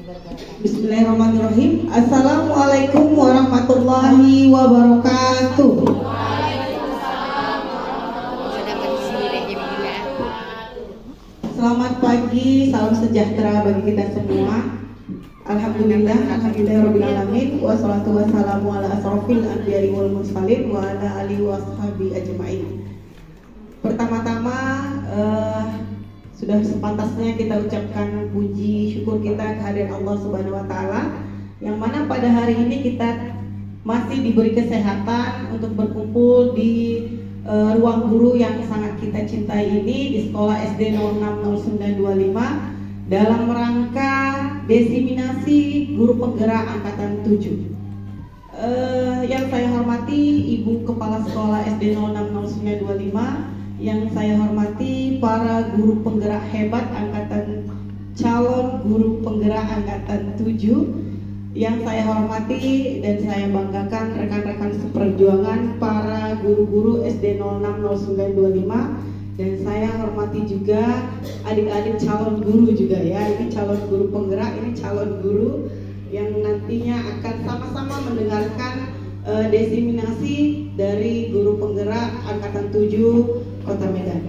wabarakatuh. Bismillahirrahmanirrahim. Assalamualaikum warahmatullahi wabarakatuh. Selamat pagi, salam sejahtera bagi kita semua. Alhamdulillahirabbil wassalatu wassalamu ala asrofil anbiya'i wal mursalin wa ala alihi washabi ajma'in. Pertama-tama sudah sepantasnya kita ucapkan puji syukur kita kehadiran Allah Subhanahu wa taala, yang mana pada hari ini kita masih diberi kesehatan untuk berkumpul di ruang guru yang sangat kita cintai ini di sekolah SD 060925 dalam rangka desiminasi guru penggerak angkatan 7. Yang saya hormati Ibu Kepala Sekolah SD 060925, yang saya hormati para guru penggerak hebat angkatan calon guru penggerak angkatan 7, yang saya hormati dan saya banggakan rekan-rekan seperjuangan para guru-guru SD 060925, dan saya hormati juga adik-adik calon guru juga ya. Ini calon guru penggerak, ini calon guru yang nantinya akan sama-sama mendengarkan desiminasi dari guru penggerak angkatan 7 Kota Medan.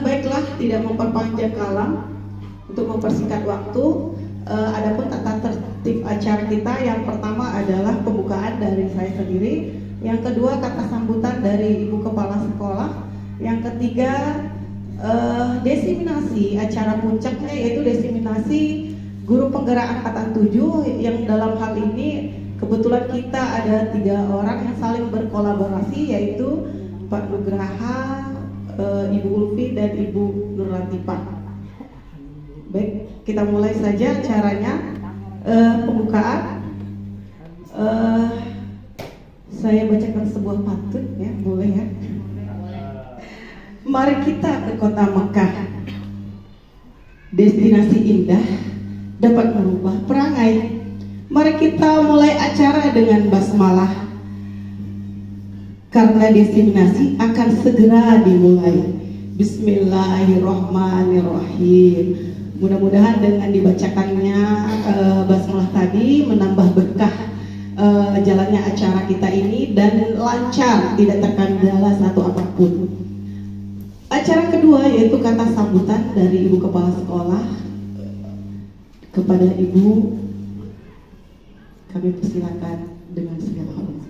Baiklah, tidak memperpanjang kalam, untuk mempersingkat waktu, adapun tata tertib acara kita, yang pertama adalah pembukaan dari saya sendiri, yang kedua kata sambutan dari Ibu Kepala Sekolah, yang ketiga desiminasi acara puncaknya, yaitu desiminasi guru penggerak angkatan 7, yang dalam hal ini kebetulan kita ada 3 orang yang saling berkolaborasi, yaitu Pak Nugraha, Ibu Ulfi, dan Ibu Nur Latifah. Baik, kita mulai saja acaranya. Pembukaan, saya bacakan sebuah pantun ya, boleh ya? Mari kita ke kota Mekah, destinasi indah dapat merubah perangai. Mari kita mulai acara dengan basmalah, karena destinasi akan segera dimulai. Bismillahirrahmanirrahim. Mudah-mudahan dengan dibacakannya basmalah tadi menambah berkah jalannya acara kita ini dan lancar, tidak terkendala satu apapun. Acara kedua yaitu kata sambutan dari Ibu Kepala Sekolah. Kepada Ibu kami persilakan dengan segala hormat.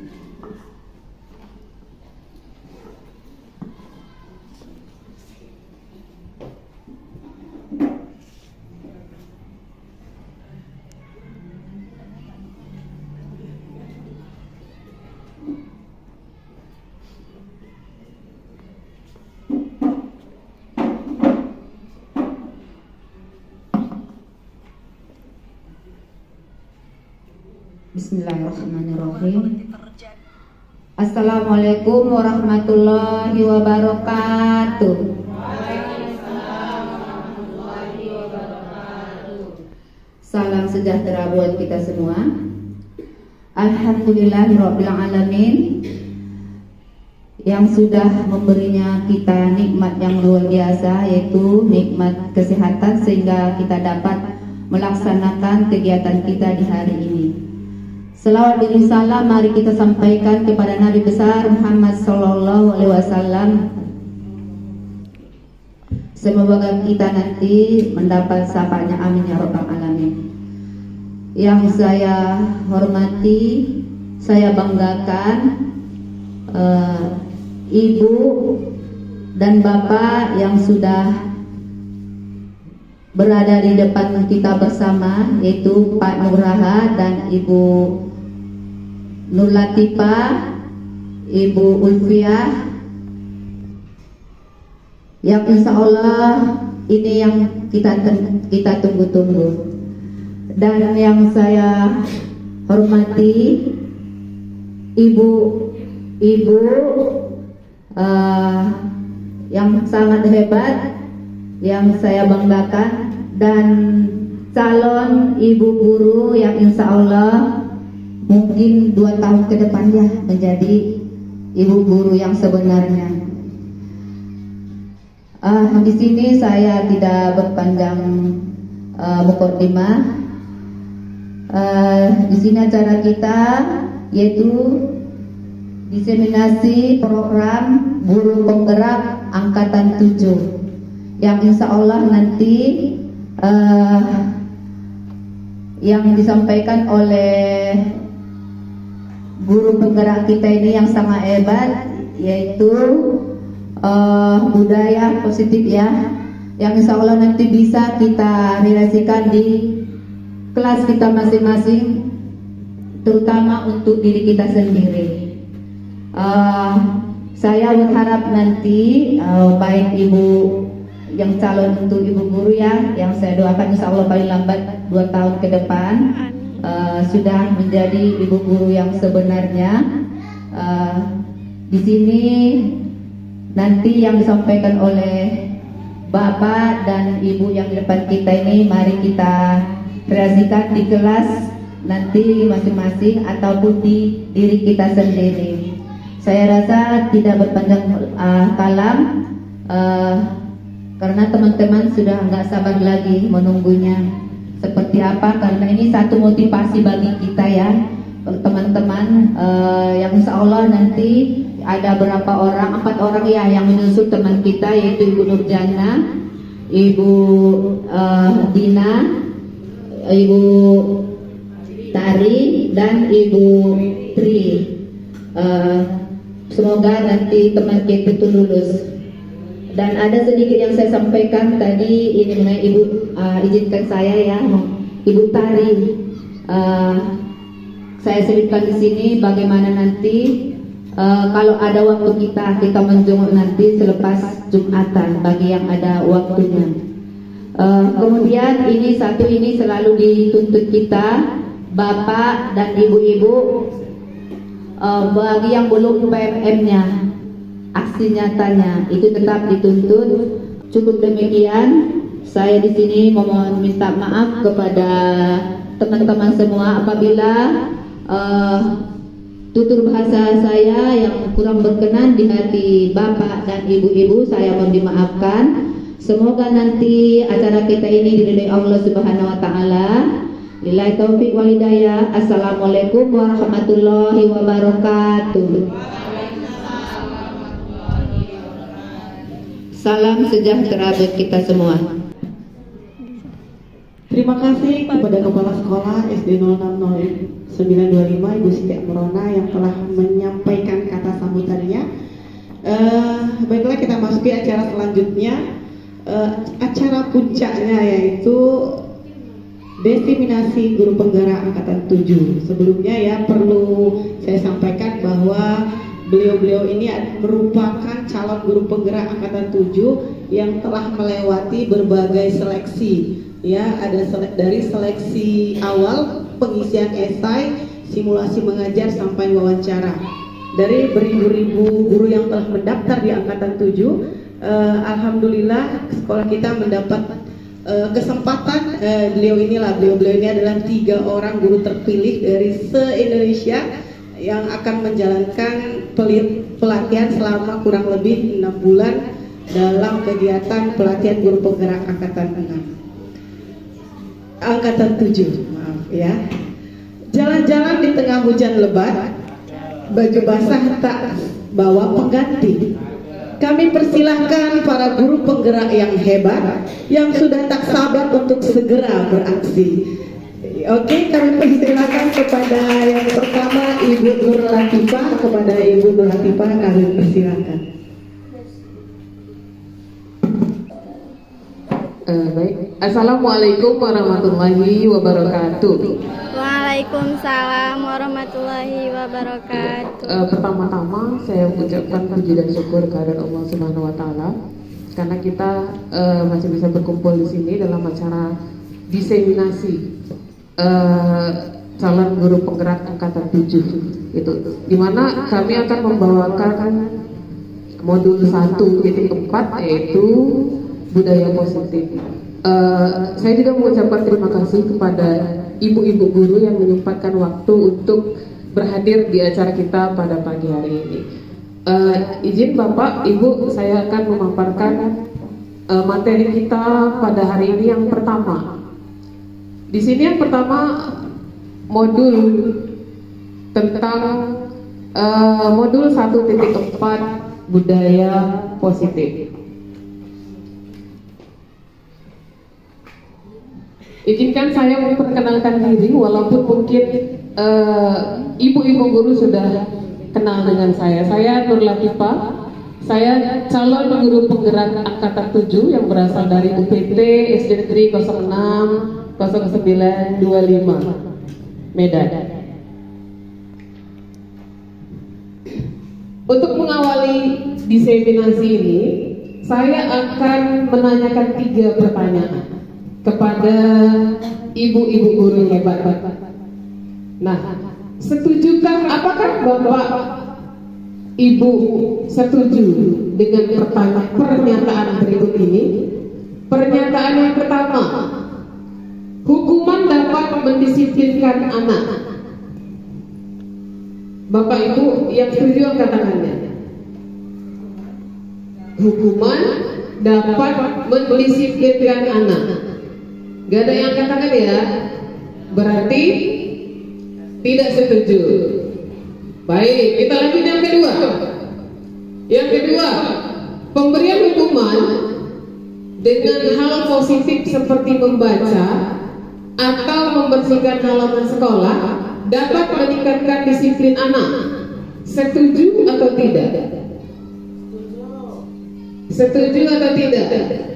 Bismillahirrahmanirrahim. Assalamualaikum warahmatullahi wabarakatuh. Salam sejahtera buat kita semua. Alhamdulillahirabbil alamin, yang sudah memberinya kita nikmat yang luar biasa, yaitu nikmat kesehatan, sehingga kita dapat melaksanakan kegiatan kita di hari ini. Selawat dan salam mari kita sampaikan kepada Nabi besar Muhammad sallallahu alaihi wasallam. Semoga kita nanti mendapat syafaatnya, amin ya rabbal alamin. Yang saya hormati, saya banggakan Ibu dan Bapak yang sudah berada di depan kita bersama, yaitu Pak Nugraha dan Ibu Nur Latifah, Ibu Ulfiah, yang insya Allah ini yang kita tunggu-tunggu. Dan yang saya hormati ibu yang sangat hebat, yang saya banggakan, dan calon ibu guru yang insya Allah mungkin 2 tahun ke depan ya menjadi ibu guru yang sebenarnya. Di sini saya tidak berpanjang Mukordimah. Di sini acara kita yaitu diseminasi program guru penggerak angkatan 7 yang insya Allah nanti yang disampaikan oleh guru penggerak kita ini yang sangat hebat, yaitu budaya positif ya, yang insya Allah nanti bisa kita realisasikan di kelas kita masing-masing, terutama untuk diri kita sendiri. Saya berharap nanti baik ibu yang calon untuk ibu guru ya, yang saya doakan insya Allah paling lambat 2 tahun ke depan sudah menjadi ibu guru yang sebenarnya. Di sini nanti yang disampaikan oleh bapak dan ibu yang di depan kita ini, mari kita realisasikan di kelas nanti masing-masing ataupun di diri kita sendiri. Saya rasa tidak berpanjang kalam, karena teman-teman sudah nggak sabar lagi menunggunya seperti apa, karena ini satu motivasi bagi kita ya teman-teman, yang insya Allah nanti ada berapa orang, 4 orang ya yang menyusul teman kita, yaitu Ibu Nurjana, Ibu Dina, Ibu Tari, dan Ibu Tri. Semoga nanti teman kita itu lulus. Dan ada sedikit yang saya sampaikan tadi, ini mengenai Ibu, izinkan saya ya, Ibu Tari. Saya sebutkan di sini bagaimana nanti kalau ada waktu kita menjenguk nanti selepas Jumatan bagi yang ada waktunya. Kemudian ini selalu dituntut kita, bapak dan ibu-ibu, bagi yang belum PMM-nya, aksi nyatanya itu tetap dituntut. Cukup demikian. Saya di sini mohon minta maaf kepada teman-teman semua apabila tutur bahasa saya yang kurang berkenan di hati bapak dan ibu-ibu, saya mohon dimaafkan. Semoga nanti acara kita ini diridhai Allah Subhanahu wa taala. Lillahi taufiq wal hidayah. Assalamualaikum warahmatullahi wabarakatuh. Salam sejahtera buat kita semua. Terima kasih kepada Kepala Sekolah SD 060925 Ibu Siti Amrona yang telah menyampaikan kata sambutannya. Baiklah, kita masuki acara selanjutnya, acara puncaknya yaitu diseminasi guru penggerak angkatan 7. Sebelumnya ya perlu saya sampaikan bahwa beliau-beliau ini merupakan calon guru penggerak angkatan 7 yang telah melewati berbagai seleksi. Ya, ada dari seleksi awal, pengisian esai, simulasi mengajar sampai wawancara. Dari beribu-ribu guru yang telah mendaftar di angkatan 7, alhamdulillah sekolah kita mendapat kesempatan. Beliau ini adalah 3 orang guru terpilih dari se-Indonesia yang akan menjalankan pelatihan selama kurang lebih 6 bulan dalam kegiatan pelatihan guru penggerak angkatan 7, maaf ya. Jalan-jalan di tengah hujan lebat, baju basah tak bawa pengganti. Kami persilahkan para guru penggerak yang hebat yang sudah tak sabar untuk segera beraksi. Oke, kami persilahkan kepada yang pertama Ibu Nur Latifah. Kepada Ibu Nur Latifah kami persilahkan. Baik. Assalamualaikum warahmatullahi wabarakatuh. Waalaikumsalam warahmatullahi wabarakatuh. Pertama-tama saya mengucapkan puji dan syukur kehadirat Allah Subhanahu wa taala karena kita masih bisa berkumpul di sini dalam acara diseminasi calon guru penggerak angkatan 7 itu, dimana kami akan membawakan modul 1.4 yaitu budaya positif. Saya juga mengucapkan terima kasih kepada ibu-ibu guru yang menyempatkan waktu untuk berhadir di acara kita pada pagi hari ini. Izin Bapak, Ibu, saya akan memaparkan materi kita pada hari ini yang pertama, Di sini yang pertama modul tentang modul 1.4 budaya positif. Izinkan saya memperkenalkan diri, walaupun mungkin ibu-ibu guru sudah kenal dengan saya. Saya Nur Latifah. Saya calon guru penggerak angkatan 7 yang berasal dari UPT SD Negeri 06 0925 Medan. Untuk mengawali diseminasi ini, saya akan menanyakan 3 pertanyaan kepada ibu-ibu guru hebat. Nah, setujukah, apakah Bapak Ibu setuju dengan pernyataan berikut ini? Pernyataan yang pertama, hukuman dapat mendisiplinkan anak. Bapak Ibu yang setuju angkat tangannya. Hukuman dapat mendisiplinkan anak. Gak ada yang angkat tangan ya? Berarti tidak setuju. Baik, kita lanjut yang kedua. Yang kedua, pemberian hukuman dengan hal positif seperti membaca atau membersihkan halaman sekolah dapat meningkatkan disiplin anak. Setuju atau tidak? Setuju atau tidak?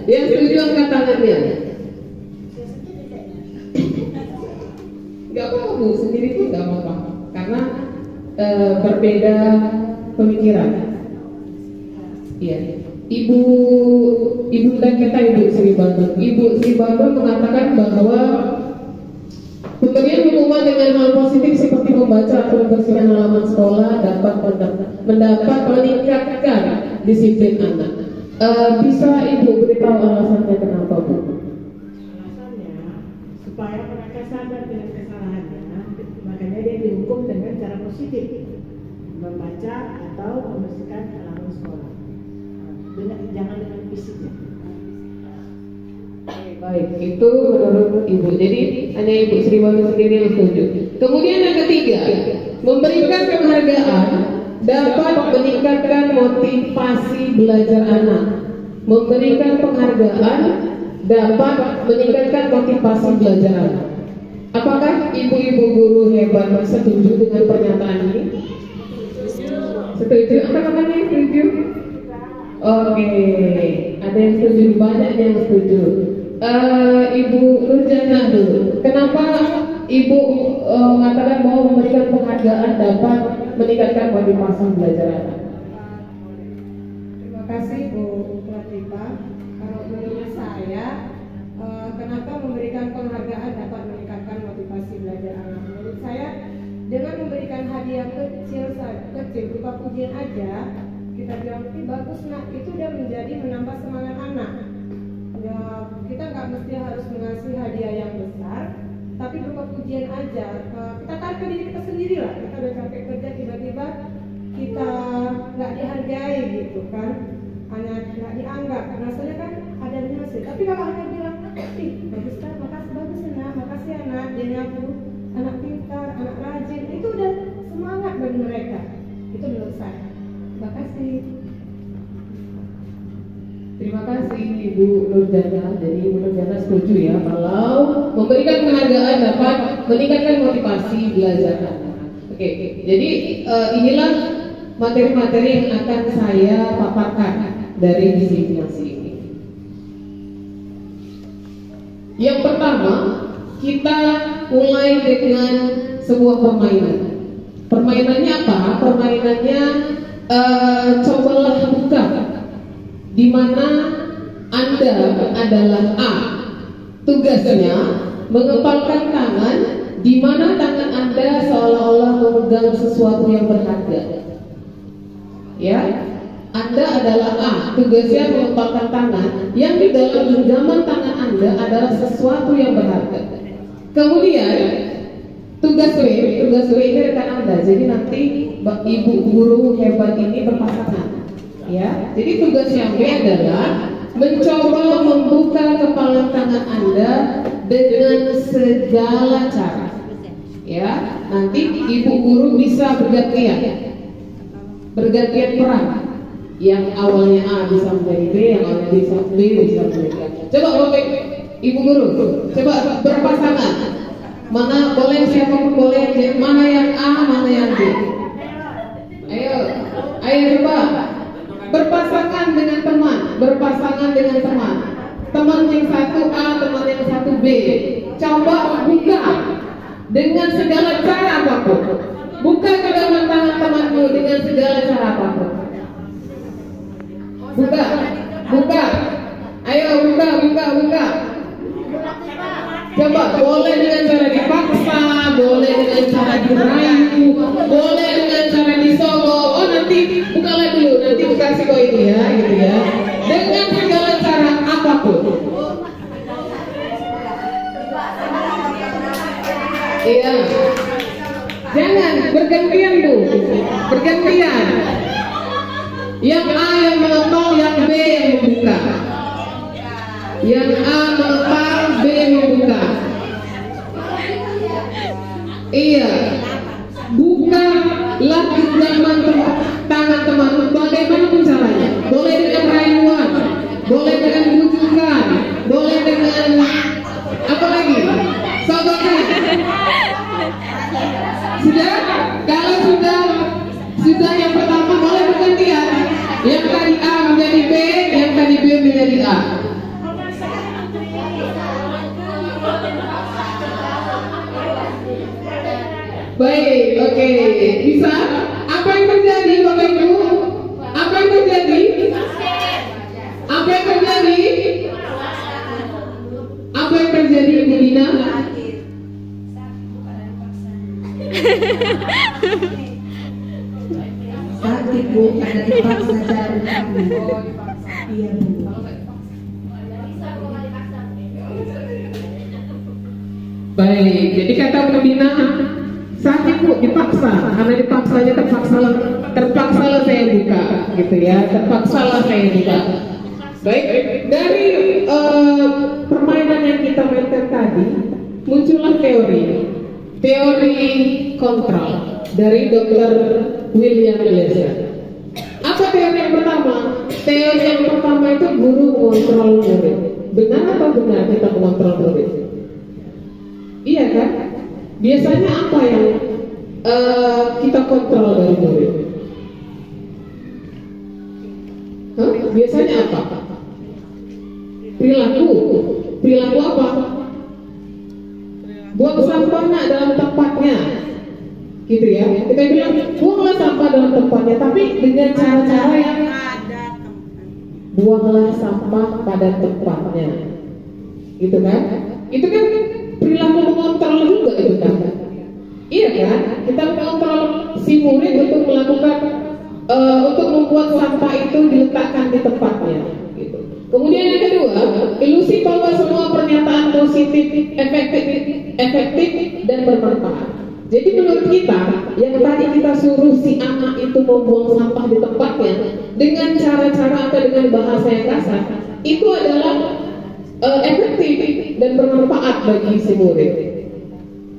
Yang setuju angkat tangannya. Gak apa-apa Bu, sendiri pun gak apa-apa. Karena berbeda pemikiran. Iya. Ibu dan kita Ibu Sri Bambang. Ibu Sri Bambang mengatakan bahwa pemberian hukuman dengan hal positif seperti membaca atau membersihkan halaman sekolah dapat meningkatkan disiplin anak. Bisa Ibu beritahu alasannya kenapa Bu? Alasannya supaya mereka sadar dengan kesalahannya, makanya dia dihukum dengan cara positif, membaca atau membersihkan halaman sekolah. Jangan dengan fisiknya. Baik, itu menurut Ibu. Jadi hanya Ibu Sri Wahyuni sendiri yang setuju. Kemudian yang ketiga, memberikan penghargaan dapat meningkatkan motivasi belajar anak. Memberikan penghargaan dapat meningkatkan motivasi belajar anak. Apakah ibu-ibu guru hebat setuju dengan pernyataan ini? Setuju? Apakah yang setuju? Oke, ada yang setuju, banyak yang setuju. Ibu Nurjana dulu. Kenapa Ibu mengatakan bahwa memberikan penghargaan dapat meningkatkan motivasi belajar anak? Terima kasih Bu Latifah. Kalau menurut saya, kenapa memberikan penghargaan dapat meningkatkan motivasi belajar anak? Menurut saya, dengan memberikan hadiah kecil berupa pujian aja, kita bilang bagus nak, itu udah menjadi menambah semangat anak. Ya, kita nggak mesti harus mengasih hadiah yang besar, tapi berupa pujian aja. Kita tarik ke diri kita sendiri lah. Kita udah capek kerja, tiba-tiba kita nggak dihargai gitu kan, hanya nggak dianggap. Rasanya kan ada hasil. Tapi kalau hanya bilang, bagus kan, makasih bagus nak, makasih anak, dia aku anak pintar, anak rajin, itu udah semangat bagi mereka. Itu menurut saya. Terima kasih. Terima kasih Ibu Nurjana. Jadi Ibu Nurjana setuju ya kalau memberikan penghargaan dapat meningkatkan motivasi belajar anak. Oke, jadi inilah materi-materi yang akan saya paparkan dari diseminasi ini. Yang pertama, kita mulai dengan sebuah permainan. Permainannya apa? Permainannya cobalah buka, di mana Anda adalah A. Tugasnya mengepalkan tangan, di mana tangan Anda seolah-olah memegang sesuatu yang berharga. Ya, Anda adalah A. Tugasnya mengepalkan tangan, yang di dalam genggaman tangan Anda adalah sesuatu yang berharga. Kemudian tugas B ini rekan Anda. Jadi nanti ibu guru hebat ini berpasangan. Ya, jadi tugas yang B adalah mencoba membuka kepala tangan Anda dengan segala cara. Ya, nanti ibu guru bisa bergantian peran. Yang awalnya A bisa menjadi B, yang awalnya bisa B bisa menjadi A. Coba Bapak Ibu guru, coba berpasangan. Mana boleh, siapapun boleh, mana yang A, mana yang B. Ayo coba berpasangan dengan teman. Teman yang satu A, teman yang satu B. Coba buka dengan segala cara apapun. Buka kedua tangan temanmu dengan segala cara apapun. Buka. Ayo buka. Coba, boleh dengan cara dipaksa, boleh dengan cara dirayu, boleh dengan cara disogok. Oh nanti bukalah dulu, nanti kasih kau ini ya, gitu ya. Dengan segala cara apapun. Iya. Jangan bergantian tuh, bergantian. Yang A yang mengepal, yang B yang membuka. Yang A mengepal, B yang membuka. Iya. Bukalah tangan teman bagaimanapun caranya. Boleh dengan rayuan, boleh dengan bujukan, boleh dengan apa lagi? Sogokan. Sudah? Kalau sudah yang pertama boleh bergantian. Yang tadi A menjadi B, yang tadi B menjadi A. Baik, oke. Bisa? Apa yang terjadi Bapak Ibu? Apa yang terjadi? Apa yang terjadi? Apa yang terjadi Ibu Dina? Sakit Bu, karena dipaksa cara kamu. Iya Bu. Baik, jadi kata Bu Dina, sakit Bu, dipaksa. Karena dipaksanya terpaksalah saya buka, gitu ya. Terpaksalah saya buka. Baik, dari permainan yang kita mainkan tadi muncullah teori kontrol dari Dr. William Glasser. Apa teori yang pertama? Teori yang pertama itu guru mengontrol murid. Benar atau benar kita mengontrol murid? Iya kan? Biasanya apa yang kita kontrol dari murid? Biasanya apa? Perilaku apa? Buang sampah nak dalam tempatnya, gitu ya. Kita bilang buanglah sampah dalam tempatnya, tapi dengan cara-cara yang buanglah sampah pada tempatnya, gitu kan? Itu kan perilaku mengontrol juga itu kan? Iya kan? Kita mengontrol si murid untuk melakukan, untuk membuat sampah itu diletakkan di tempatnya. Kemudian yang kedua, ilusi bahwa semua pernyataan positif, efektif dan bermanfaat. Jadi menurut kita, yang tadi kita suruh si anak itu membuang sampah di tempatnya dengan cara-cara atau dengan bahasa yang kasar, itu adalah efektif dan bermanfaat bagi si murid.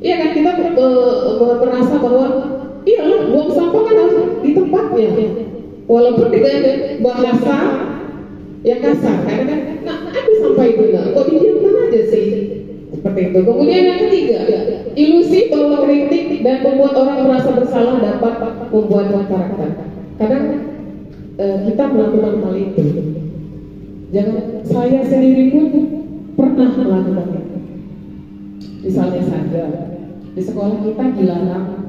Iya kan, kita merasa bahwa iyalah buang sampah kan harus di tempatnya, walaupun dengan bahasa yang kasar, karena kan, aku sampai benar, kok didiamkan aja sih, seperti itu. Kemudian yang ketiga, ilusi bahwa kritik dan membuat orang merasa bersalah dapat membuat karakter. Kadang kita melakukan hal itu. Jangan, saya sendiri pun pernah melakukan itu. Misalnya saja, di sekolah kita dilarang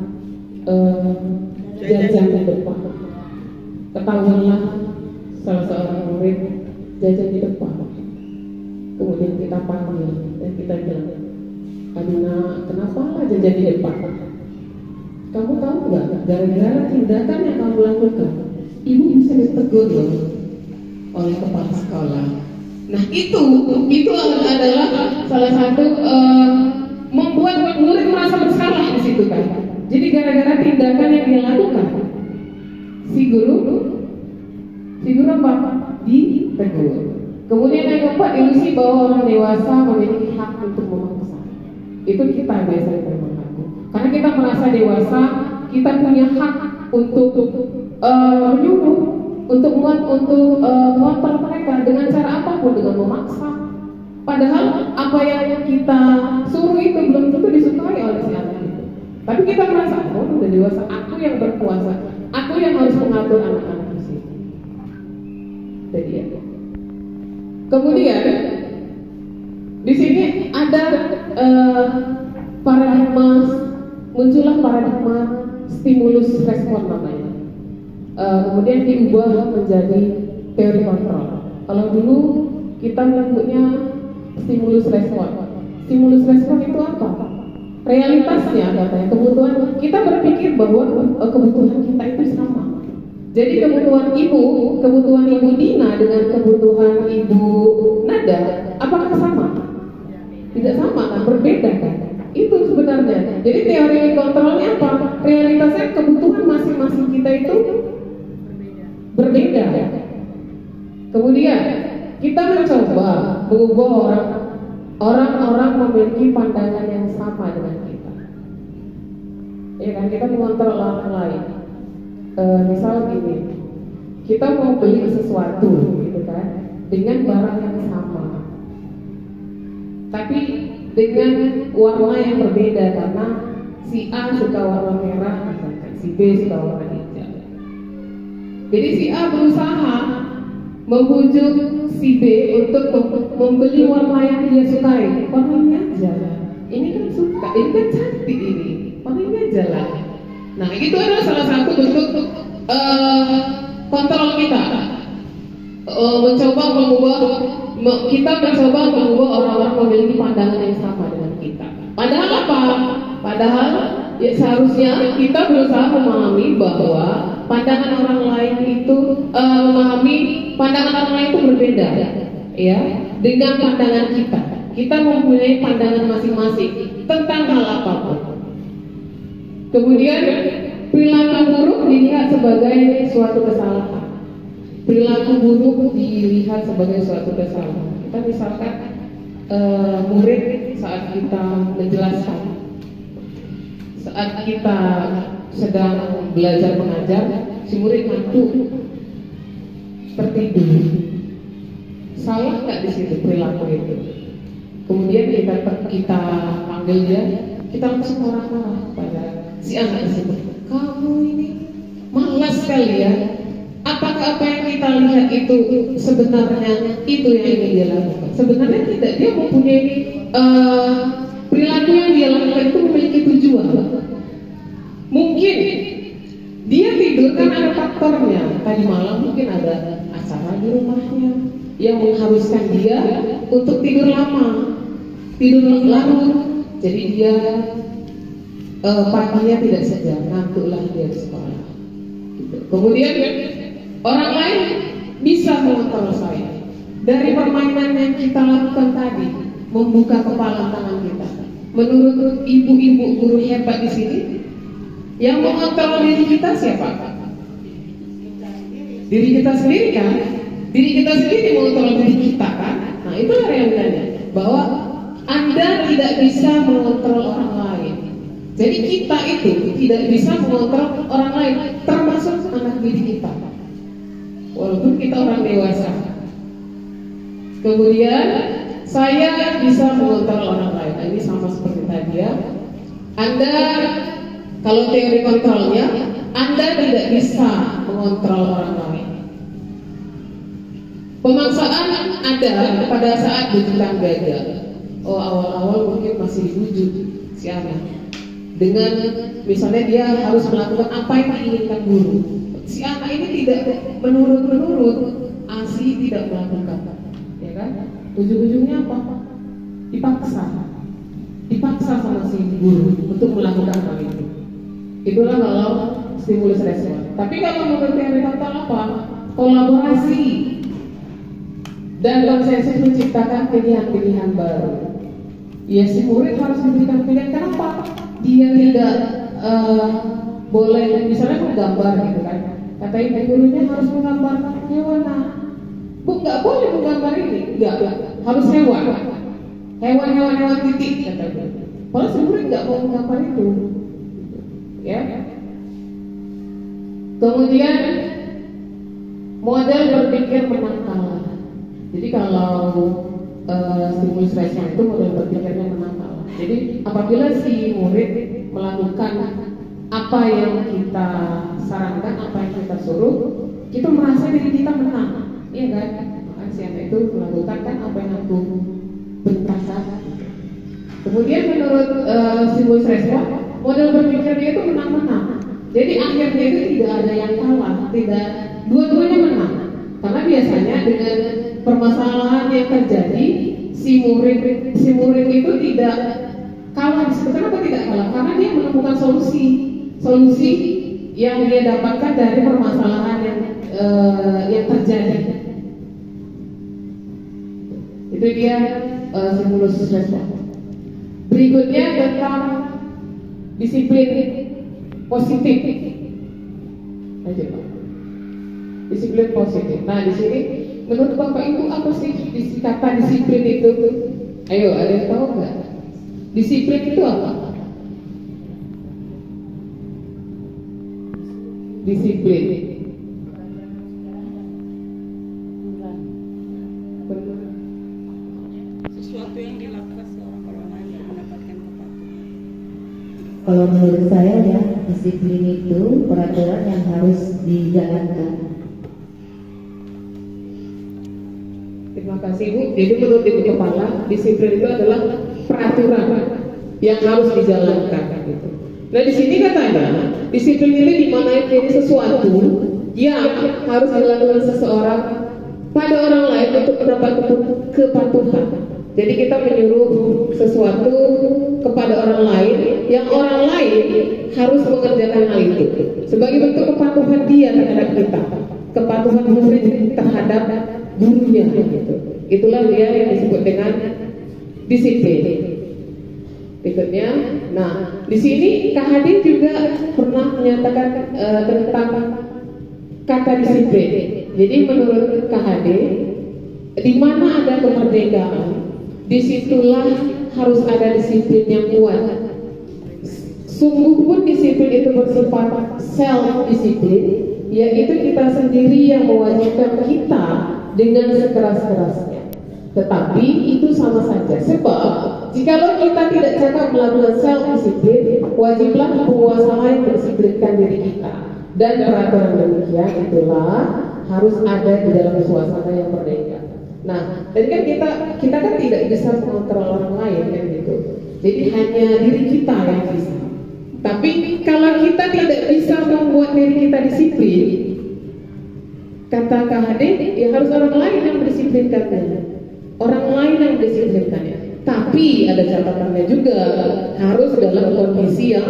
jajan di depan. Ketahuanlah salah seorang murid jajan di depan. Kemudian kita panggil dan kita bilang, Adina, kenapa jajan di depan? Kamu tahu nggak? Gara-gara tindakan yang kamu lakukan, ibu bisa ditegur loh oleh kepala sekolah. Nah itu adalah salah satu membuat murid merasa bersalah di situ kan. Jadi gara-gara tindakan yang dia lakukan, si guru apa? Ditegur. Kemudian yang keempat, ilusi bahwa orang dewasa memiliki hak untuk Itu kita biasanya termengaku. Karena kita merasa dewasa, kita punya hak untuk menyuruh, untuk mengontrol mereka dengan cara apapun, dengan memaksa. Padahal apa yang kita suruh itu belum tentu disukai oleh si anak itu. Tapi kita merasa, oh udah dewasa, aku yang berkuasa, aku yang harus mengatur anak-anak di sini. Jadi ya. Kemudian di sini ada muncullah paradigma stimulus respon namanya. Kemudian diubah menjadi teori kontrol. Kalau dulu kita menyebutnya stimulus respon. Stimulus respon itu apa? Realitasnya katanya kebutuhan kita berpikir bahwa kebutuhan kita itu sama. Jadi kebutuhan ibu Dina dengan kebutuhan ibu Nada, apakah sama? Tidak sama kan, berbeda kan? Itu sebenarnya. Jadi teori kontrolnya apa? Realitasnya kebutuhan masing-masing kita itu berbeda. Kemudian kita mencoba mengubah orang-orang memiliki pandangan yang sama dengan kita. Ya kan, kita mengontrol orang lain. Misal gini, kita mau beli sesuatu gitu kan, dengan barang yang sama, tapi dengan warna yang berbeda karena si A suka warna merah, si B suka warna hijau. Jadi si A berusaha membujuk si B untuk membeli warna yang dia sukai. Warnanya aja lah. Ini kan suka, ini kan cantik ini. Warnanya aja lah. Nah itu adalah salah satu bentuk kontrol kita. Kita mencoba mengubah orang-orang memiliki pandangan yang sama dengan kita. Padahal apa? Padahal ya, seharusnya kita berusaha memahami bahwa pandangan orang lain itu pandangan orang lain itu berbeda, ya, dengan pandangan kita. Kita mempunyai pandangan masing-masing tentang hal apapun. Kemudian perilaku buruk dilihat sebagai suatu kesalahan. Perilaku buruk dilihat sebagai suatu kesalahan. Kita misalkan murid saat kita menjelaskan, saat kita sedang belajar mengajar, si murid ngantuk, tertidur. Salah nggak di situ perilaku itu? Kemudian kita panggil dia, kita langsung marah-marah pada si anak tersebut. Kamu ini malas sekali ya. Apakah apa yang kita lihat itu sebenarnya itu yang ingin dia lakukan? Sebenarnya tidak. Dia mempunyai perilaku yang dia lakukan itu memiliki tujuan. Mungkin dia tidur karena ada faktornya. Tadi malam mungkin ada acara di rumahnya yang mengharuskan dia untuk tidur lama, tidur larut. Jadi dia paginya tidak segar, ngantuklah dia di sekolah. Gitu. Kemudian orang lain bisa mengontrol saya dari permainan yang kita lakukan tadi, membuka kepala tangan kita. Menurut ibu-ibu guru hebat di sini, yang mengontrol diri kita siapa? Diri kita sendiri kan? Diri kita sendiri mengontrol diri kita kan? Nah itulah realitanya, bahwa Anda tidak bisa mengontrol orang lain. Jadi kita itu tidak bisa mengontrol orang lain, termasuk anak diri kita. Walaupun kita orang dewasa. Kemudian saya bisa mengontrol orang lain. Nah, ini sama seperti tadi ya. Anda kalau teori kontrolnya, Anda tidak bisa mengontrol orang lain. Pemaksaan ada pada saat bujukan gagal. Oh awal-awal mungkin masih dibujuk si anak dengan misalnya dia harus melakukan apa yang diinginkan guru. Si anak ini tidak menurut ASI tidak melakukan, ya kan? Ujung-ujungnya apa? Dipaksa sama si guru untuk melakukan hal itu. Itulah kalau stimulus respon. Tapi kalau menurut teori kontrol apa? Kolaborasi dan konsensus menciptakan pilihan-pilihan baru. Ya si murid harus diberikan pilihan. Kenapa? Dia tidak boleh misalnya menggambar gitu kan. Kata ibu gurunya harus menggambar hewan. Bu nggak boleh menggambar ini, nggak harus hewan titik kata ibu. Malah si murid nggak mau mengungkapkan itu, ya. Kemudian model berpikir menang kalah. Jadi kalau stimulus respon itu model berpikirnya menang kalah. Jadi apabila si murid melakukan apa yang kita sarankan, apa yang kita suruh, kita merasa diri kita menang, iya kan? Si anak itu melakukan kan apa yang aku perintahkan. Kemudian menurut stimulus respon, model berpikirnya itu menang-menang. Jadi akhirnya itu tidak ada yang kalah, tidak, dua-duanya menang. Karena biasanya dengan permasalahan yang terjadi, si murid itu tidak kalah. Kenapa tidak kalah? Karena dia menemukan solusi yang dia dapatkan dari permasalahan yang terjadi. Itu dia stimulus respon. Berikutnya tentang disiplin positif. Aja Pak. Disiplin positif. Nah di sini menurut Bapak Ibu apa sih kata disiplin itu? Ayo, ada yang tahu nggak? Disiplin itu apa? Disiplin. Sesuatu yang dilakukan seorang orang lain untuk mendapatkan kepatuhan. Kalau menurut saya ya, disiplin itu peraturan yang harus dijalankan. Terima kasih Bu. Jadi menurut Ibu Kepala, disiplin itu adalah peraturan yang harus dijalankan. Gitu. Nah di sini katanya, disiplin itu dimaknai menjadi sesuatu yang harus dilakukan seseorang pada orang lain untuk mendapat kepatuhan. Jadi kita menyuruh sesuatu kepada orang lain yang orang lain harus mengerjakan hal itu sebagai bentuk kepatuhan dia terhadap kita, kepatuhan murid terhadap gurunya. Gitu. Itulah dia yang disebut dengan disiplin. Berikutnya, nah di sini KHD juga pernah menyatakan tentang kata disiplin. Jadi menurut KHD, di mana ada kemerdekaan, disitulah harus ada disiplin yang kuat. Sungguh pun disiplin itu bersifat self disiplin, yaitu kita sendiri yang mewajibkan kita dengan sekeras-kerasnya. Tetapi itu sama saja, sebab jikalau kita tidak cakap melakukan self disiplin, wajiblah penguasa lain mendisiplinkan diri kita. Dan peraturan demikian itulah harus ada di dalam suasana yang merdeka. Nah, jadi kan kita kan tidak bisa mengontrol orang lain kan gitu. Jadi hanya diri kita yang bisa. Tapi kalau kita tidak bisa membuat diri kita disiplin, kata KHD, ya harus orang lain yang mendisiplinkannya. Orang lain yang mendisiplinkannya. Tapi ada catatannya juga, harus dalam kondisi yang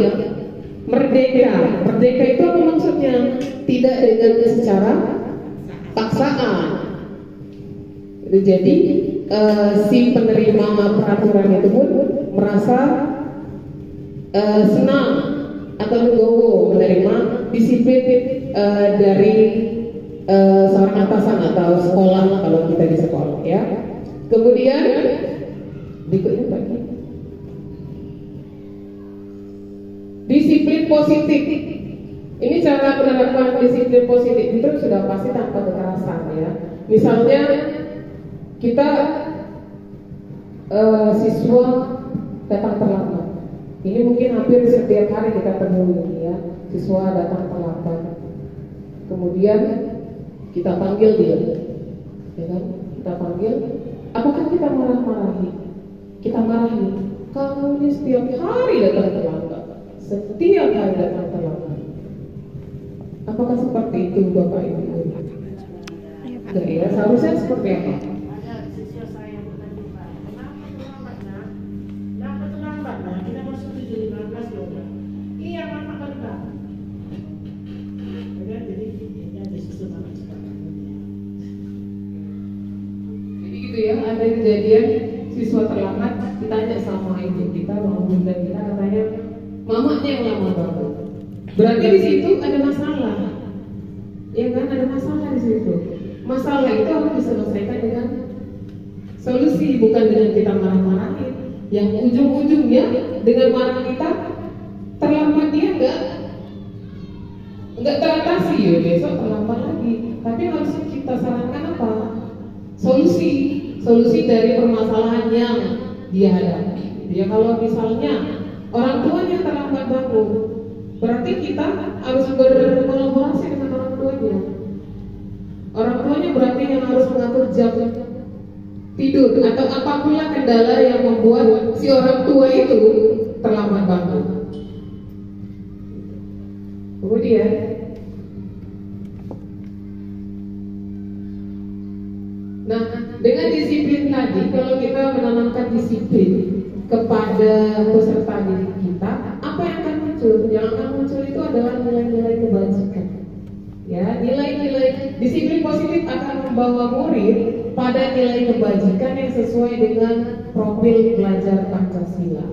merdeka. Merdeka itu apa maksudnya? Tidak dengan secara paksaan. Jadi si penerima peraturan itu pun merasa senang atau legowo menerima disiplin dari seorang atasan atau sekolah kalau kita di sekolah, ya. Kemudian berikutnya lagi disiplin positif. Ini cara menerapkan disiplin positif itu sudah pasti tanpa kekerasan, ya. Misalnya kita siswa datang terlambat. Ini mungkin hampir setiap hari kita temui, ya. Siswa datang terlambat. Kemudian kita panggil dia, ya kan? Kita panggil. Apakah kita marah-marahi? Kita marahi. Kamu ini setiap hari datang terlambat. Setiap hari datang terlambat. Apakah seperti itu Bapak Ibu? Enggak, ya. Seharusnya seperti apa? Ya, ada kejadian siswa terlambat, ditanya sama ibu kita, sama bunda kita, katanya mamanya yang lama banget. Berarti di situ ada masalah, ya kan? Ada masalah di situ. Masalah itu harus diselesaikan dengan solusi, bukan dengan kita marah-marahin. yang ujung-ujungnya dengan marah kita terlambat dia nggak teratasi ya, besok terlambat lagi. Tapi harus kita sarankan apa? Solusi dari permasalahan yang dia hadapi. Ya kalau misalnya orang tuanya terlambat bangun, berarti kita harus berkolaborasi dengan orang tuanya. Orang tuanya berarti yang harus mengatur jam tidur atau apapun kendala yang membuat si orang tua itu terlambat bangun. Kemudian nah, dengan disiplin tadi, kalau kita menanamkan disiplin kepada peserta didik kita, apa yang akan muncul? Yang akan muncul itu adalah nilai-nilai kebajikan. Ya, nilai-nilai disiplin positif akan membawa murid pada nilai kebajikan yang sesuai dengan profil belajar Pancasila.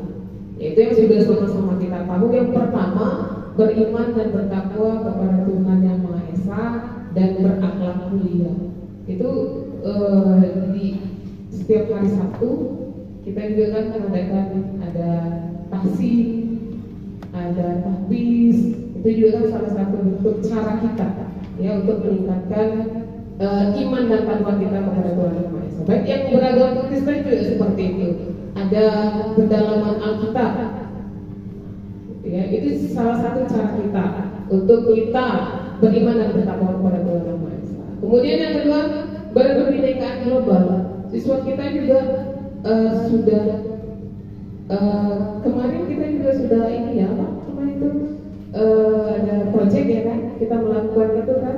Itu yang sudah sama-sama kita tahu. Yang pertama, beriman dan bertakwa kepada Tuhan Yang Maha Esa dan berakhlak mulia. Itu di setiap hari Sabtu kita juga kan mengadakan ada tahsin, ada tahfiz. Itu juga kan salah satu bentuk cara kita ya untuk meningkatkan iman dan takwa kita kepada Tuhan Yang Maha Esa. Baik yang beragama Kristen juga seperti itu. Ada pendalaman Alkitab. Ya, itu salah satu cara kita untuk kita beriman dan bertakwa kepada Tuhan Yang Maha Esa. Kemudian yang kedua, berkebinekaan global. Siswa kita juga sudah kemarin kita juga sudah ini ya, Pak, kemarin itu ada proyek ya kan, kita melakukan itu kan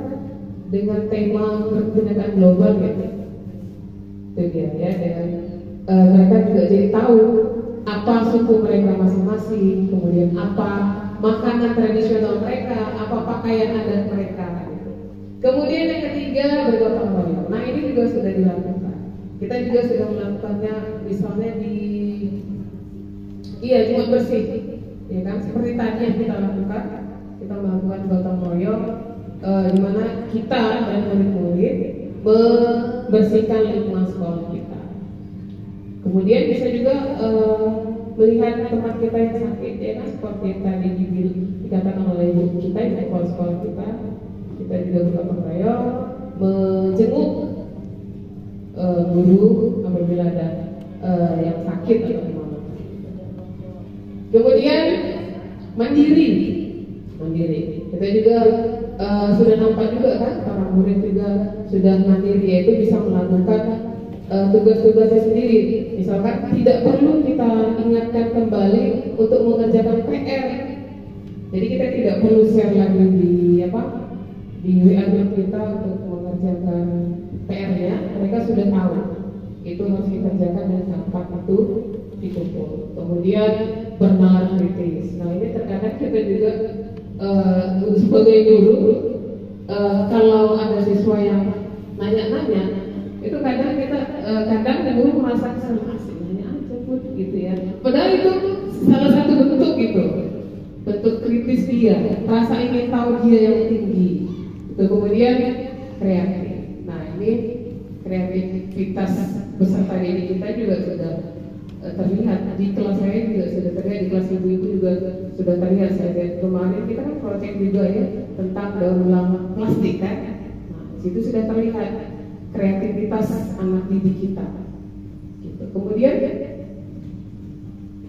dengan tema berkebinekaan global gitu. Itu dia ya, dengan mereka juga jadi tahu apa suku mereka masing-masing, kemudian apa makanan tradisional mereka, apa pakaian adat mereka. Kemudian yang ketiga, bergotong royong. Nah ini juga sudah dilakukan. Kita juga sudah melakukannya, misalnya di Jumat bersih, ya kan? Seperti tadi yang kita lakukan, kita melakukan gotong royong, di mana kita dan murid-murid membersihkan lingkungan sekolah kita. Kemudian bisa juga melihat tempat kita yang sakit, ya kan? Seperti yang tadi dikatakan oleh ibu kita di sekolah-sekolah kita. Kita juga bergotong royong menjenguk guru apabila ada yang sakit atau gimana. Kemudian mandiri. Kita juga sudah nampak juga kan para murid juga sudah mandiri, yaitu bisa melakukan tugas-tugasnya sendiri. Misalkan tidak perlu kita ingatkan kembali untuk mengerjakan PR. Jadi kita tidak perlu share lagi di WA group kita untuk mengerjakan PR-nya. Mereka sudah tahu itu harus dikerjakan dan kapan itu dikumpul. Kemudian bernalar kritis. Nah ini terkadang kita juga sebagai guru kalau ada siswa yang nanya-nanya, itu kadang kita kadang guru merasa kesal, nanya aja pun gitu ya. Padahal itu salah satu bentuk gitu, bentuk kritis dia, rasa ingin tahu dia yang tinggi. Itu kemudian kreatif. Nah ini kreativitas peserta didik kita juga sudah terlihat di kelas saya juga sudah terlihat, di kelas ibu-ibu juga sudah terlihat. Saya lihat kemarin kita kan proyek juga ya tentang daur ulang plastik kan. Nah situ sudah terlihat kreativitas anak didik kita. Gitu. Kemudian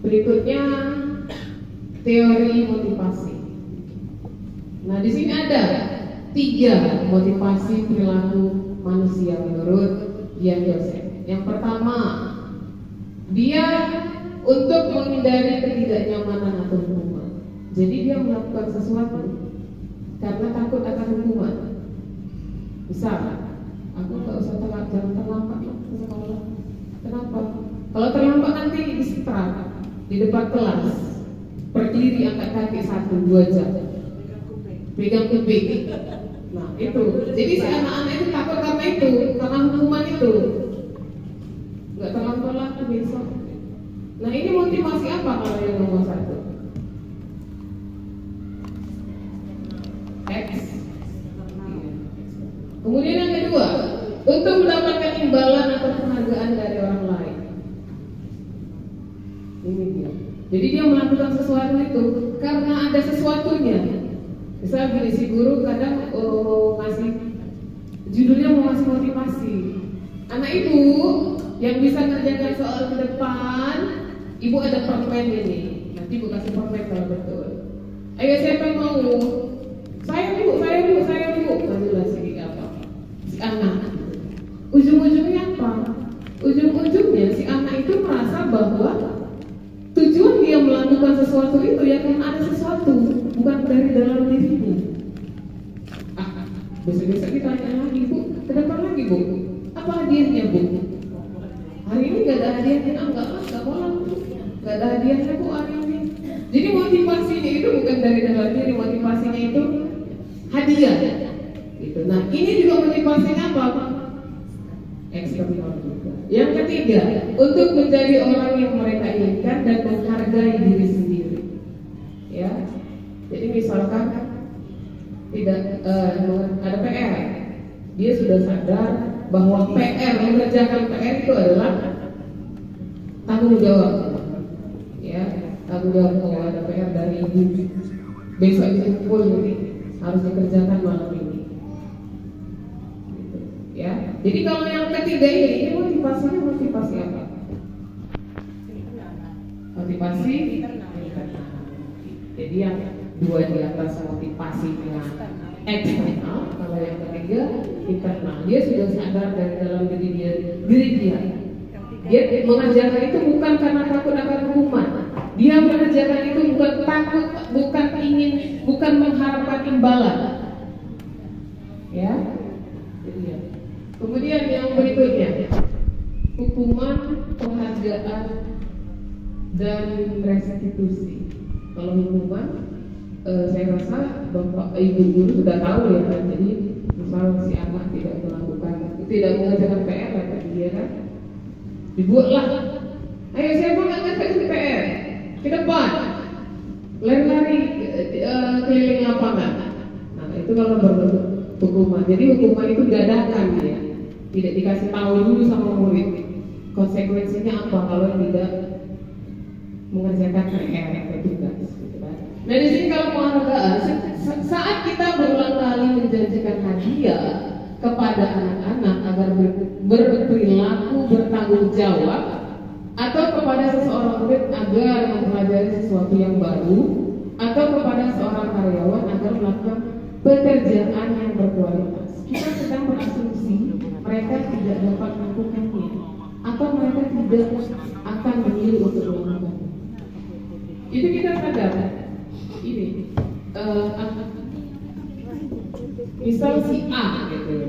berikutnya teori motivasi. Nah di sini ada 3 motivasi perilaku manusia menurut Ian Joseph. Yang pertama, dia untuk menghindari ketidaknyamanan atau hukuman. Jadi dia melakukan sesuatu karena takut akan hukuman. Misal, aku nggak usah jangan terlambat ke sekolah. Kenapa? Kalau terlambat nanti disetrap di depan kelas, berdiri angkat kaki 1-2 jam, pegang kuping. Nah itu, jadi si anak-anak itu takut karena itu, karena hukuman itu. Nggak terlambat lagi besok. Nah ini motivasi apa kalau yang nomor 1? X. Kemudian yang kedua, untuk mendapatkan imbalan atau penghargaan dari orang lain. ini dia. Jadi dia melakukan sesuatu itu karena ada sesuatunya. Misal gini, si guru kadang ngasih judulnya mau ngasih motivasi. Anak ibu yang bisa ngerjakan soal ke depan, ibu ada permen ini. Nanti ibu kasih permen kalau betul. Ayo siapa yang mau? Saya bu. Majulah si apa? Si anak. Ujung-ujungnya apa? Ujung-ujungnya si anak itu merasa bahwa tujuan dia melakukan sesuatu itu ya karena ada sesuatu, bukan dari dalam dirinya. Besok-besok ditanya lagi, bu, ke depan lagi bu, apa hadiahnya bu? Hari ini gak ada hadiahnya, enggak boleh, gak ada hadiahnya bu hari ini. Jadi motivasinya itu bukan dari dalam diri, motivasinya itu hadiah. Gitu. Nah ini juga motivasinya apa? Eksternal juga. Yang ketiga, untuk menjadi orang yang mereka inginkan dan menghargai diri sendiri. Ya, jadi misalkan tidak ada PR, dia sudah sadar bahwa PR, mengerjakan PR itu adalah tanggung jawab. Ya, tanggung jawab kalau ada PR dari ibu, besok itu kumpul ini harus dikerjakan malam ini. Gitu. Ya, jadi kalau yang ketiga ini motivasinya motivasi apa? Motivasi. Jadi yang dua di atas motivasi dengan eksternal, kalau yang ketiga internal. Dia sudah sadar dari dalam diri dia. Dia mengerjakan itu bukan karena takut akan hukuman. Dia mengerjakan itu bukan takut, bukan mengharapkan imbalan. Ya. Kemudian yang berikutnya, hukuman, penghargaan, dan restitusi. Kalau hukuman, saya rasa bapak ibu guru sudah tahu ya kan. Jadi misal si anak tidak mengerjakan PR tadi dia kan, dibuatlah. Ayo siapa nggak ngerjakan PR? Ke depan, lari-lari keliling lapangan. Nah itu kalau berbentuk hukuman. Jadi hukuman itu dadakan dia, tidak dikasih tahu dulu sama murid. Konsekuensinya apa kalau tidak mengerjakan PR atau tugas? Nah di sini kalau penghargaan, saat kita berulang kali menjanjikan hadiah kepada anak-anak agar berperilaku bertanggung jawab, atau kepada seseorang murid agar mempelajari sesuatu yang baru, atau kepada seorang karyawan agar melakukan pekerjaan yang berkualitas, kita sedang berasumsi mereka tidak dapat melakukannya, atau mereka tidak akan memilih untuk melakukannya. Itu kita sadar. Ini misal si A gitu,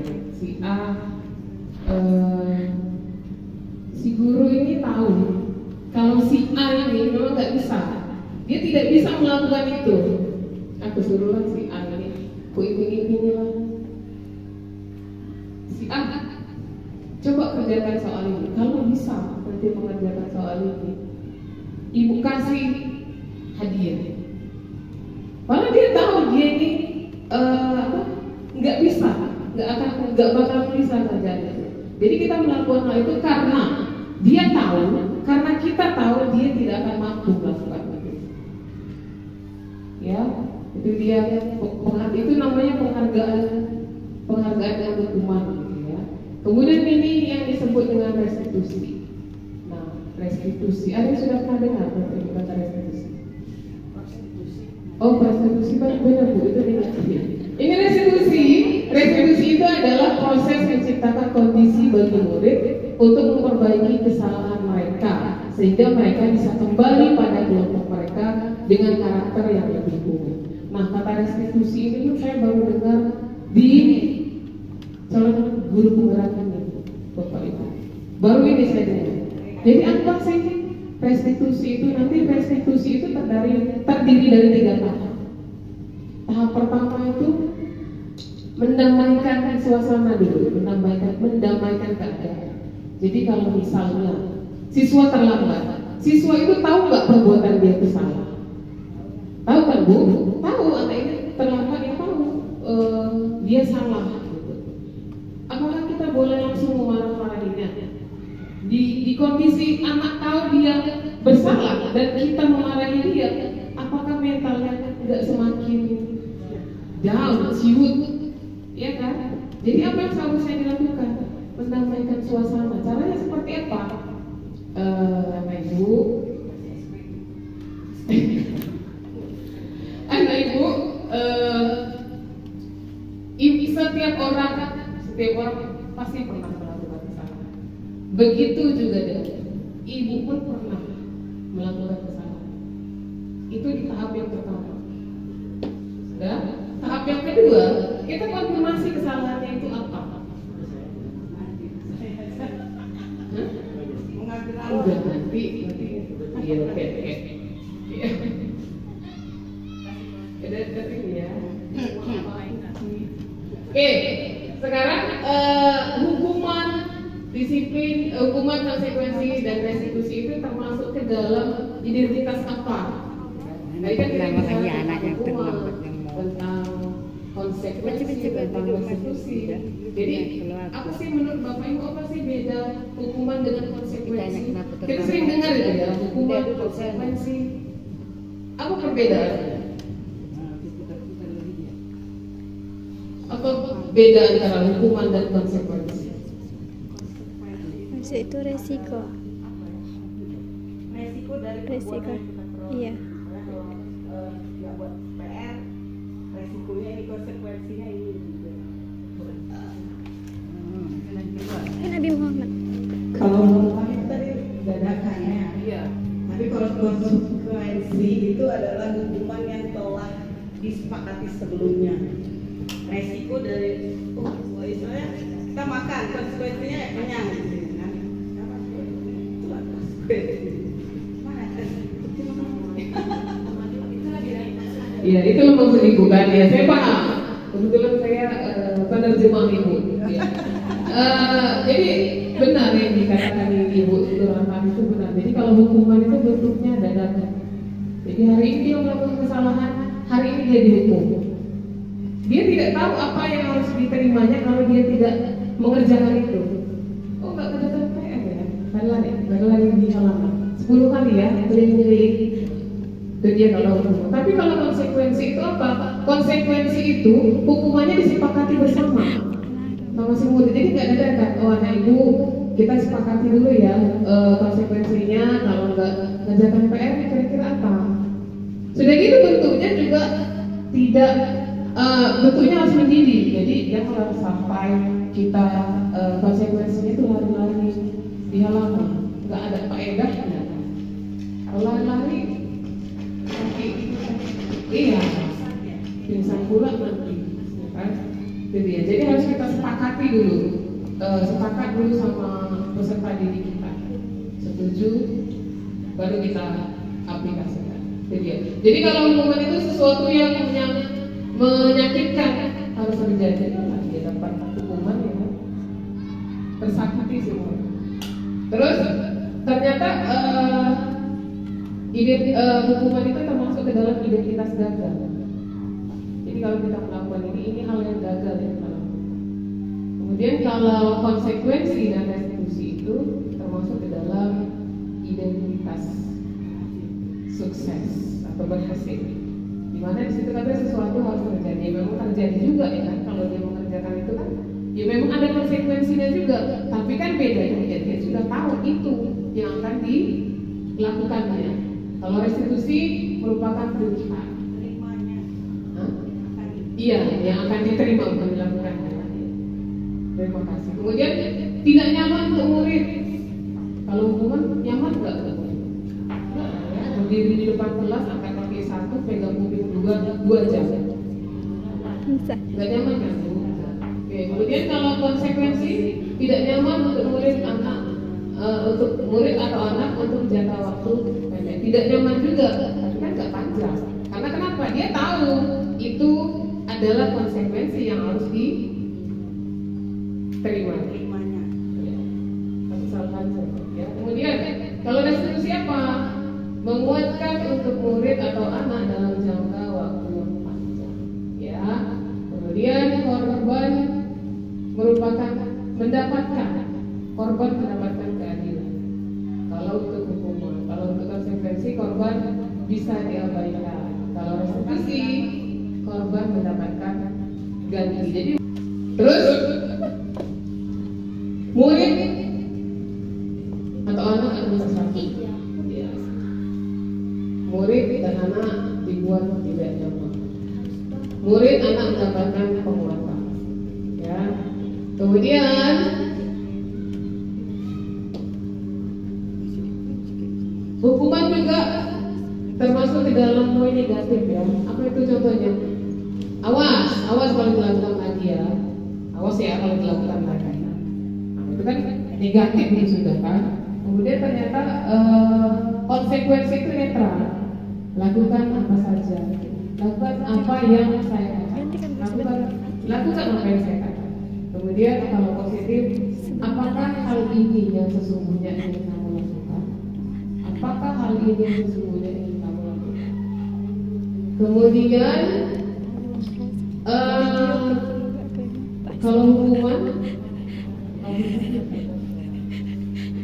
si guru ini tahu kalau si A ini memang nggak bisa, dia tidak bisa melakukan itu. Aku suruhlah si A ini, aku ingin lah, si A coba kerjakan soal ini. Kalau bisa nanti mengerjakan soal ini, ibu kasih hadiah. Malah dia tahu dia ini nggak bisa, nggak bakal bisa kerjanya. Jadi kita melakukan hal itu karena dia tahu, karena kita tahu dia tidak akan mampu melakukan itu. Ya, itu dia. Itu namanya penghargaan yang hukuman. Ya. Kemudian ini yang disebut dengan restitusi. Nah, restitusi. Ada yang sudah pernah dengar kata restitusi? Oh, restitusi benar bu, itu ingat. Ini restitusi itu adalah proses menciptakan kondisi bagi murid untuk memperbaiki kesalahan mereka sehingga mereka bisa kembali pada kelompok mereka dengan karakter yang lebih buruk. Nah, kata restitusi ini saya baru dengar di calon guru penggerak ini, Bapak Ibu. Baru ini saya dengar. Jadi apa sih restitusi itu? Nanti restitusi itu terdiri dari 3 tahap. Tahap pertama itu mendamaikan suasana dulu, mendamaikan keadaan. Jadi kalau misalnya siswa terlambat, siswa itu tahu nggak perbuatan dia itu salah? Tahu kan bu? Tahu, anak ini terlambat, dia tahu dia salah. Apakah kita boleh langsung memarah-marahinya? Di kondisi anak tahu dia bersalah, dan kita memarahi dia, apakah mentalnya nggak semakin down, siut, ya kan? Jadi apa yang seharusnya dilakukan? Mendamaikan suasana. Caranya seperti apa? Ibu, anak ibu, setiap orang pasti pernah melakukan kesalahan. Begitu juga dengan ibu pun pernah melakukan kesalahan. Itu di tahap yang pertama. Sudah? Tahap yang kedua, kita konfirmasi kesalahannya itu apa. Udah nanti. Iya, oke. Udah ya. Oke, sekarang hukuman disiplin, hukuman konsekuensi dan restitusi itu termasuk ke dalam identitas apa? Tadi kan kita bicara hukuman, tentang konsekuensi, tentang restitusi. Jadi apa sih menurut Bapak Ibu, apa sih beda hukuman dengan konsekuensi? Kita sering dengar itu ya, hukuman, konsekuensi. Apa perbedaannya? Apa beda antara hukuman dan konsekuensi? Maksud itu resiko. Resiko dari Resiko. perbuatan yang kita perbuat. Iya. Kalau nggak buat PR, resikonya ini, konsekuensinya ini juga. Nabi Muhammad. Kalau hukuman itu tadi dadakannya, Iya. tapi kalau konsekuensi itu adalah hukuman yang telah disepakati sebelumnya. Resiko dari misalnya kita makan, konsekuensinya ya kenyang gitu kan. Itulah konsekuensi. Iya, itu maksud ibu kan ya. Saya paham. Kebetulan saya penerjemah ibu. Ya. Jadi benar yang dikatakan ibu itu Rahman itu benar. Jadi kalau hukuman itu bentuknya dadakan. Jadi hari ini dia melakukan kesalahan, hari ini dia dihukum. Dia tidak tahu apa yang harus diterimanya kalau dia tidak mengerjakan itu. Oh, nggak kedatang PR ya? Padahal di halaman 10 kali ya, keliling-keliling. Itu dia kalau hukum. Tapi kalau konsekuensi itu apa? Konsekuensi itu hukumannya disepakati bersama sama si murid. Jadi nggak dadakan. Oh, anak ibu, kita sepakati dulu ya konsekuensinya kalau nggak ngerjakan PR kira-kira apa. Sudah gitu bentuknya juga tidak bentuknya harus mendidih. Jadi jangan sampai kita konsekuensinya itu lari-lari di halaman, nggak ada faedahnya. Kalau lari-lari nanti iya pingsan pula nanti, ya kan? Jadi ya, jadi harus kita sepakati dulu, sepakat dulu sama peserta didik kita, setuju, baru kita aplikasikan. Jadi kalau hukuman itu sesuatu yang menyakitkan harus terjadi, dia dapat hukuman ya, tersakiti semua. Terus ternyata hukuman itu termasuk ke dalam identitas gagal. Jadi kalau kita melakukan ini hal yang gagal ya. Kemudian kalau konsekuensi dan restitusi itu termasuk ke dalam identitas sukses atau berhasil. Dimana di situ ada sesuatu harus terjadi, memang terjadi juga ya kan, kalau dia mengerjakan itu kan, ya memang ada konsekuensinya juga, tapi kan bedanya ya dia sudah tahu itu yang akan dilakukannya. Kalau restitusi merupakan perintah, iya yang akan diterima untuk dilakukan. Terima kasih. Kemudian tidak nyaman untuk murid. Kalau hukuman nyaman nggak? Berdiri di depan kelas angkat kaki 1, pegang kuping 2 jam. Bisa. Nggak nyaman kan? Oke. Kemudian kalau konsekuensi tidak nyaman untuk murid untuk murid atau anak untuk jangka waktu pendek. Tidak nyaman juga, tapi kan nggak panjang. Karena kenapa? Dia tahu itu adalah konsekuensi yang harus diterima. Ya. Asal panjang. Ya. Kemudian kalau restitusi apa? Menguatkan untuk murid atau anak dalam jangka waktu yang panjang. Ya. Kemudian korban korban mendapatkan keadilan. Kalau untuk hukuman, kalau untuk konsekuensi korban korban bisa diabaikan. Kalau restitusi, korban mendapatkan ganti. Jadi terus murid atau anak adalah sesuatu. Ya. Murid dan anak dibuat tidak nyaman. Murid anak mendapatkan penguatan. Ya. Kemudian hukuman juga termasuk di dalam poin negatif ya. Apa itu contohnya? Awas kalau dilakukan lagi ya. Awas ya kalau dilakukan lagi. Nah, itu kan negatif itu sudah kan. Kemudian ternyata konsekuensi itu netral. Lakukan apa saja. Lakukan apa yang saya katakan. Lakukan apa yang saya katakan. Kemudian kalau positif, apakah hal ini yang sesungguhnya ingin kamu lakukan? Apakah hal ini yang sesungguhnya ingin kamu lakukan? Kemudian kalau hukuman,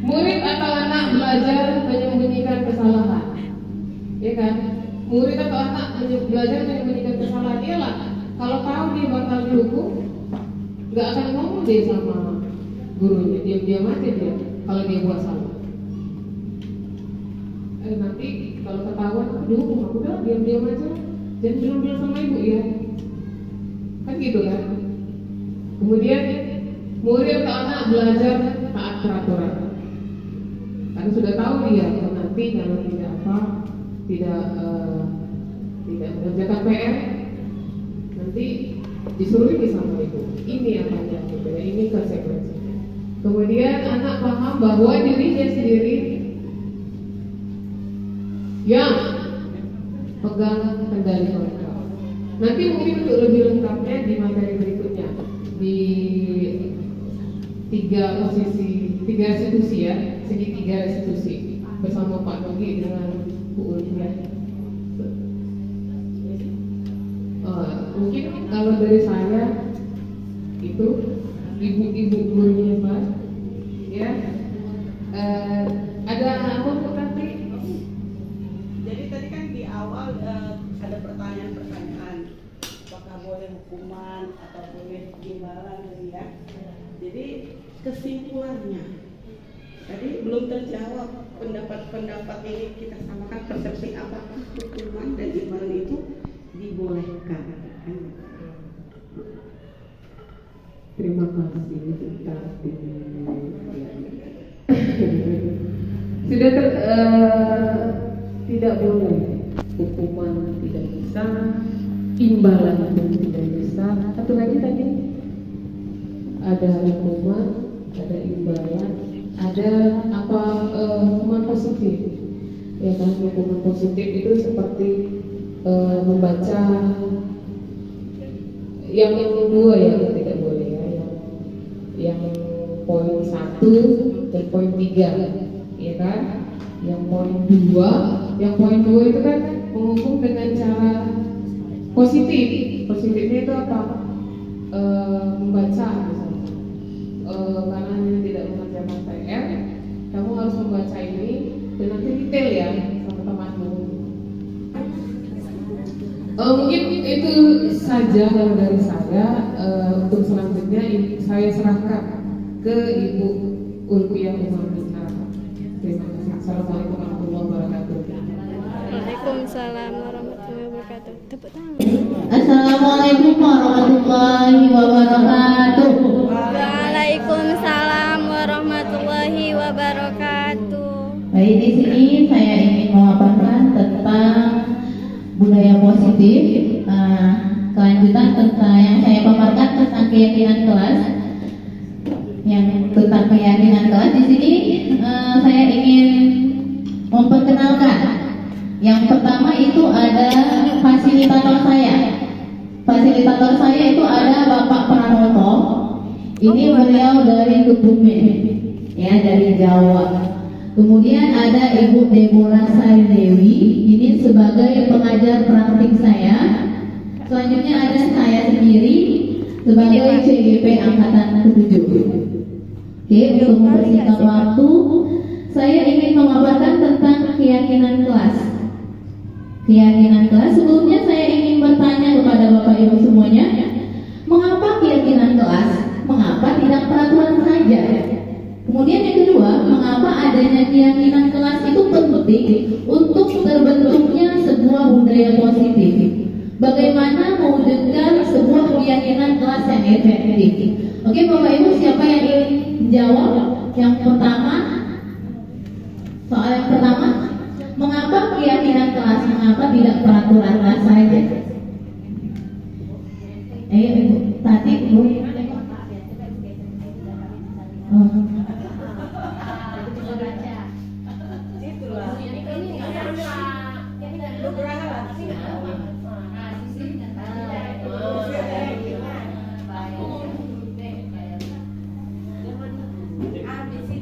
murid atau anak belajar menyembunyikan kesalahan, ya kan? Murid atau anak belajar menyembunyikan kesalahan, iyalah. Kalau tahu dia bakal dihukum, nggak akan ngomong dia sama gurunya, diam-diam aja dia kalau dia buat salah. Nanti kalau ketahuan dihukum, aku udah diam-diam aja, jangan bilang-bilang sama ibu ya, kan gitu kan? Kemudian murid atau anak belajar taat peraturan, karena sudah tahu dia nanti kalau tidak mengerjakan PR nanti disuruh ini sama ibu. Ini yang banyak gitu ya, ini konsekuensi. Kemudian anak paham bahwa dirinya sendiri yang pegang kendali kontrol. Nanti mungkin untuk lebih lengkapnya di materi berikutnya di tiga restitusi ya, segitiga restitusi bersama Pak Nogi dengan Bu Ulfia. Mungkin kalau dari saya itu ibu-ibu gurunya Mas, ya ada apa Bu nanti? Jadi tadi kan di awal ada pertanyaan-pertanyaan, apakah boleh hukuman atau boleh imbalan gitu ya. Jadi kesimpulannya tadi belum terjawab, pendapat ini kita samakan persepsi apakah hukuman dan imbalan itu dibolehkan. Terima kasih sudah tidak boleh, hukuman tidak bisa, imbalan pun tidak bisa. Satu lagi tadi ada hukuman, ada imbalan, ada apa hukuman positif. Ya kan, hukuman positif itu seperti membaca yang dua ya tidak boleh ya, yang poin 1 dan poin 3 ya kan, yang poin 2 itu kan menghukum dengan cara positifnya itu apa, membaca misalnya, karena ini tidak mengerjakan PR kamu harus membaca ini dan nanti detail ya sama temanmu. Mungkin itu saja kalau dari saya. Untuk selanjutnya saya serahkan ke Ibu Ulfia Umar Bicara. Terima kasih. Assalamualaikum warahmatullahi wabarakatuh. Waalaikumsalam warahmatullahi wabarakatuh. Tepuk tangan. Assalamualaikum warahmatullahi wabarakatuh. Waalaikumsalam warahmatullahi wabarakatuh. Baik, di sini saya ingin memaparkan tentang budaya positif. Kelanjutan tentang yang saya paparkan tentang keyakinan kelas. Yang tentang keyakinan kelas di sini saya ingin memperkenalkan. Yang pertama itu ada fasilitator saya. Fasilitator saya itu ada Bapak Pranoto. Ini beliau dari Kebumen, ya, dari Jawa. Kemudian ada Ibu Deborah Saridewi, ini sebagai pengajar praktik saya. Selanjutnya ada saya sendiri sebagai CGP Angkatan ke-7. Oke, untuk mempersingkat waktu, saya ingin memaparkan tentang keyakinan kelas. keyakinan kelas. Sebelumnya saya ingin bertanya kepada Bapak Ibu semuanya, mengapa keyakinan kelas? Mengapa tidak peraturan saja? Kemudian yang kedua, mengapa adanya keyakinan kelas itu penting untuk terbentuknya sebuah budaya positif? Bagaimana mewujudkan sebuah keyakinan kelas yang efektif? Oke Bapak Ibu, siapa yang ingin menjawab? Yang pertama, soal yang pertama, mengapa keyakinan kelas? Mengapa tidak peraturan kelas saja? Ayo Ibu, tadi Ibu.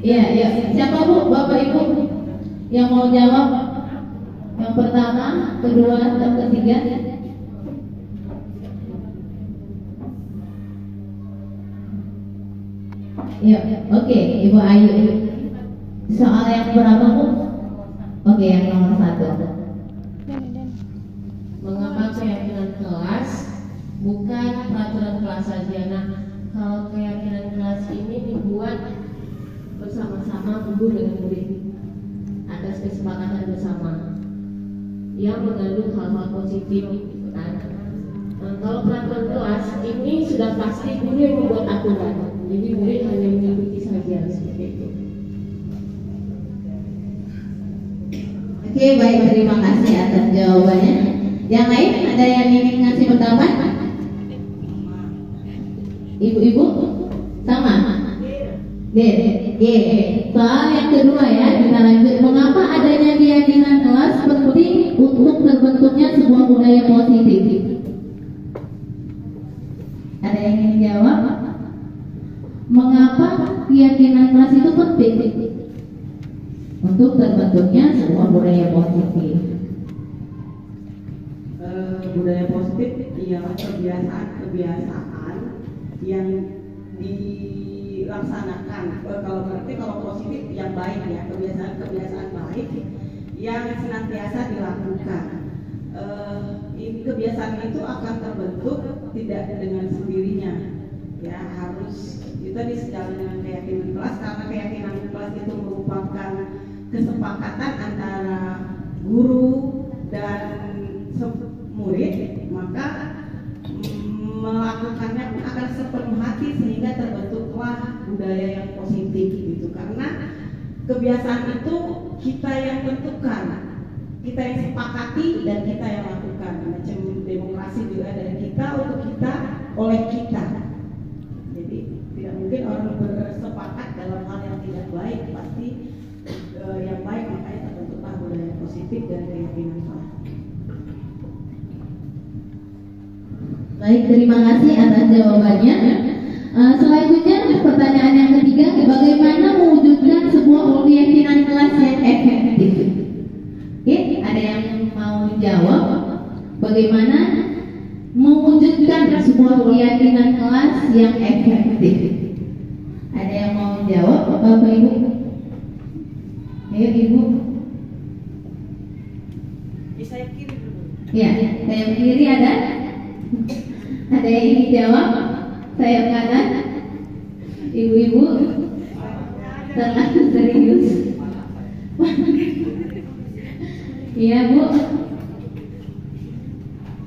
Iya. Siapa Bu, Bapak Ibu yang mau jawab? Yang pertama, kedua, dan ketiga. Ya, oke, Ibu Ayu. Soal yang berapa Bu? Oke, yang nomor 1. Mengapa keyakinan kelas bukan peraturan kelas saja? Nah, kalau keyakinan kelas ini dibuat bersama-sama guru dengan murid, ada kesepakatan bersama yang mengandung hal-hal positif. Nah, kalau peraturan kelas ini sudah pasti guru yang membuat aturan, jadi murid hanya mengikuti saja seperti itu. Oke, baik, terima kasih atas jawabannya. Yang lain ada yang ingin ngasih pendapat? Ibu-ibu sama? Soal yang kedua ya, kita lanjut. Mengapa adanya keyakinan kelas penting untuk terbentuknya sebuah budaya positif? Ada yang ingin jawab? Mengapa keyakinan kelas itu penting untuk terbentuknya sebuah budaya positif? Budaya positif ialah kebiasaan yang dilaksanakan. Kalau positif yang baik ya, kebiasaan baik yang senantiasa dilakukan. Kebiasaan itu akan terbentuk tidak dengan sendirinya, ya harus itu disejalan dengan keyakinan kelas, karena keyakinan kelas itu merupakan kesepakatan antara guru dan murid, maka melakukannya pun akan sepenuh hati sehingga terbentuklah budaya yang positif gitu. Karena kebiasaan itu kita yang tentukan, kita yang sepakati dan kita yang lakukan. Macam demokrasi juga dari kita untuk kita, oleh kita. Jadi tidak mungkin orang bersepakat dalam hal yang tidak baik, pasti yang baik, makanya terbentuklah budaya positif dan keyakinan kelas. Baik, terima kasih atas jawabannya. Selanjutnya pertanyaan yang ketiga, bagaimana mewujudkan sebuah keyakinan kelas yang efektif? Oke, ada yang mau jawab? Bagaimana mewujudkan sebuah keyakinan kelas yang efektif? Ada yang mau jawab, Bapak Ibu? Ayo Ibu. Saya kiri dulu. Ya, saya kiri ada. Ada yang ingin jawab? Saya kanan. Ibu-ibu sangat serius. Iya Bu.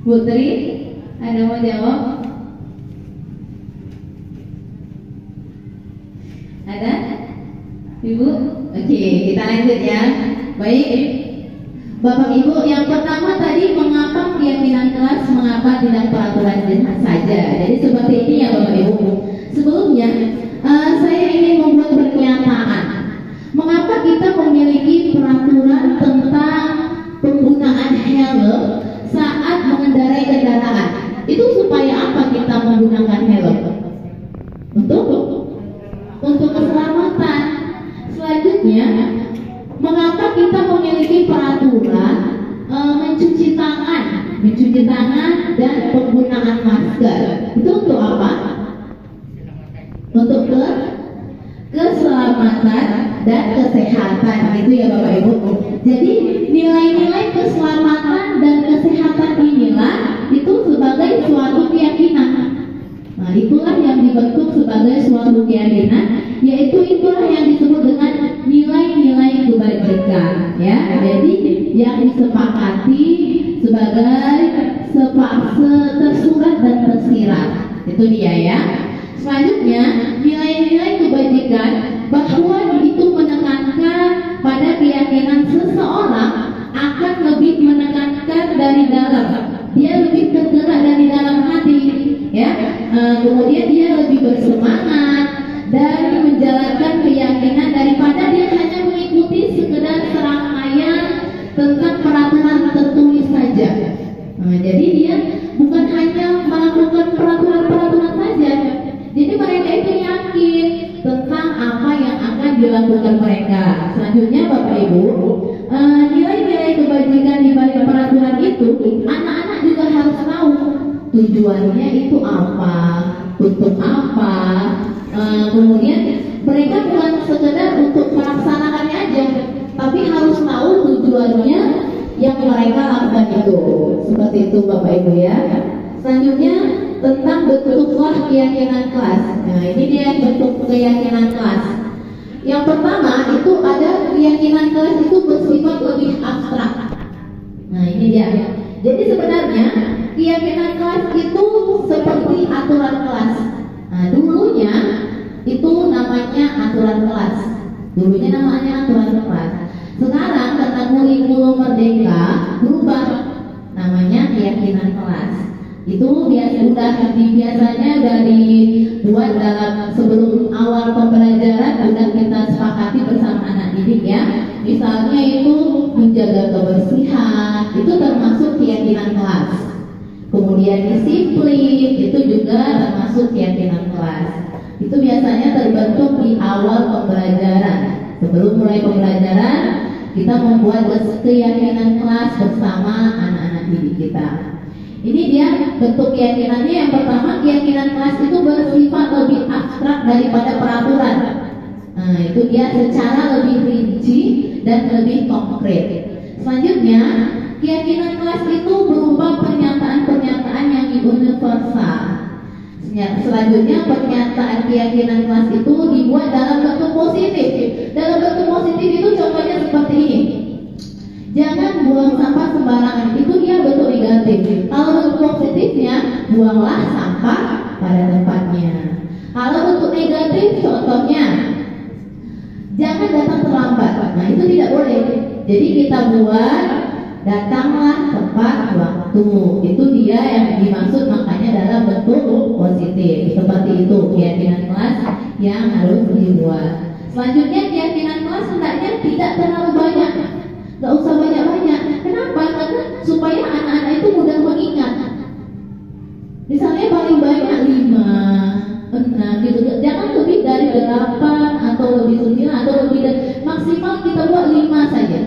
Bu Tri, ada mau jawab? Ada? Ibu? Oke, kita lanjut ya. Baik. Bapak Ibu, yang pertama tadi mengapa keyakinan kelas, mengapa tidak peraturan saja. Jadi seperti ini ya Bapak Ibu. Sebelumnya saya ingin membuat pernyataan. Mengapa kita memiliki peraturan tentang penggunaan helm saat mengendarai kendaraan? Itu supaya apa kita menggunakan helm? Untuk keselamatan. Selanjutnya, mengapa kita memiliki peraturan mencuci tangan dan penggunaan masker? Itu untuk apa? Untuk keselamatan dan kesehatan, gitu ya Bapak Ibu. Jadi nilai-nilai keselamatan dan disepakati sebagai tersurat dan tersirat. Itu dia ya. Selanjutnya, nilai-nilai kebajikan bahwa itu menekankan pada keyakinan seseorang akan lebih menekankan dari dalam. Dia lebih tergerak dari dalam hati, ya. Kemudian dia lebih bersemangat dan menjalankan keyakinan daripada dia hanya mengikuti sekedar serangkaian tentang peraturan tertulis saja. Jadi dia bukan hanya melakukan peraturan-peraturan saja. Jadi mereka itu yakin tentang apa yang akan dilakukan mereka. Selanjutnya Bapak Ibu, nilai-nilai kebajikan di balik peraturan itu, anak-anak juga harus tahu tujuannya itu apa, untuk apa. Kemudian mereka bukan sekedar untuk melaksanakannya aja, tapi harus tahu tujuannya yang mereka lakukan itu. Seperti itu Bapak Ibu ya. Selanjutnya tentang bentuk keyakinan kelas. Nah, ini dia bentuk keyakinan kelas. Yang pertama itu ada keyakinan kelas itu bersifat lebih abstrak. Nah, ini dia. Jadi sebenarnya keyakinan kelas itu seperti aturan kelas. Nah, dulunya itu namanya aturan kelas. Sekarang karena kurikulum merdeka berubah, namanya keyakinan kelas. Itu biasanya udah dibuat dalam sebelum awal pembelajaran, udah kita sepakati bersama anak didik ya. Misalnya itu menjaga kebersihan, itu termasuk keyakinan kelas. Kemudian disiplin, itu juga termasuk keyakinan kelas. Itu biasanya terbentuk di awal pembelajaran. Sebelum mulai pembelajaran, kita membuat keyakinan kelas bersama anak-anak didik kita. Ini dia bentuk keyakinannya. Yang pertama, keyakinan kelas itu bersifat lebih abstrak daripada peraturan. Nah, itu dia secara lebih rinci dan lebih konkret. Selanjutnya, keyakinan kelas itu berupa pernyataan-pernyataan yang universal. Selanjutnya, pernyataan keyakinan kelas itu dibuat dalam bentuk positif. Dalam bentuk positif itu contohnya seperti ini. Jangan buang sampah sembarangan, itu dia bentuk negatif. Kalau bentuk positifnya, buanglah sampah pada tempatnya. Kalau bentuk negatif, contohnya jangan datang terlambat. Nah, itu tidak boleh. Jadi kita buat datanglah tepat waktu. Itu dia yang dimaksud, makanya dalam bentuk positif. Seperti itu keyakinan kelas yang harus dibuat. Selanjutnya, keyakinan kelas hendaknya tidak terlalu banyak. Gak usah banyak-banyak. Kenapa? Karena supaya anak-anak itu mudah mengingat. Misalnya paling banyak 5, 6 gitu. Jangan lebih dari 8 atau lebih 9 atau lebih dari, maksimal kita buat 5 saja.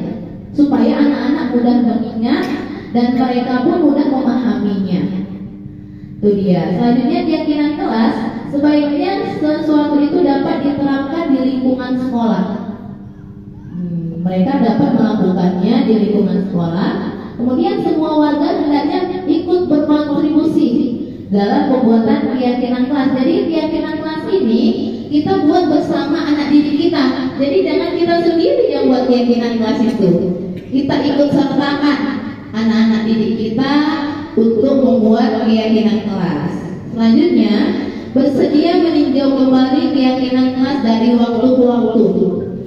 Supaya anak-anak mudah mengingat dan mereka pun mudah memahaminya. Itu dia. Selanjutnya, keyakinan kelas sebaiknya sesuatu itu dapat diterapkan di lingkungan sekolah. Mereka dapat melakukannya di lingkungan sekolah. Kemudian semua warga hendaknya ikut berkontribusi dalam pembuatan keyakinan kelas. Jadi keyakinan kelas ini kita buat bersama anak didik kita. Jadi jangan kita sendiri yang buat keyakinan kelas itu. Kita ikut sertakan anak-anak didik kita untuk membuat keyakinan kelas. Selanjutnya, bersedia meninjau kembali keyakinan kelas dari waktu ke waktu.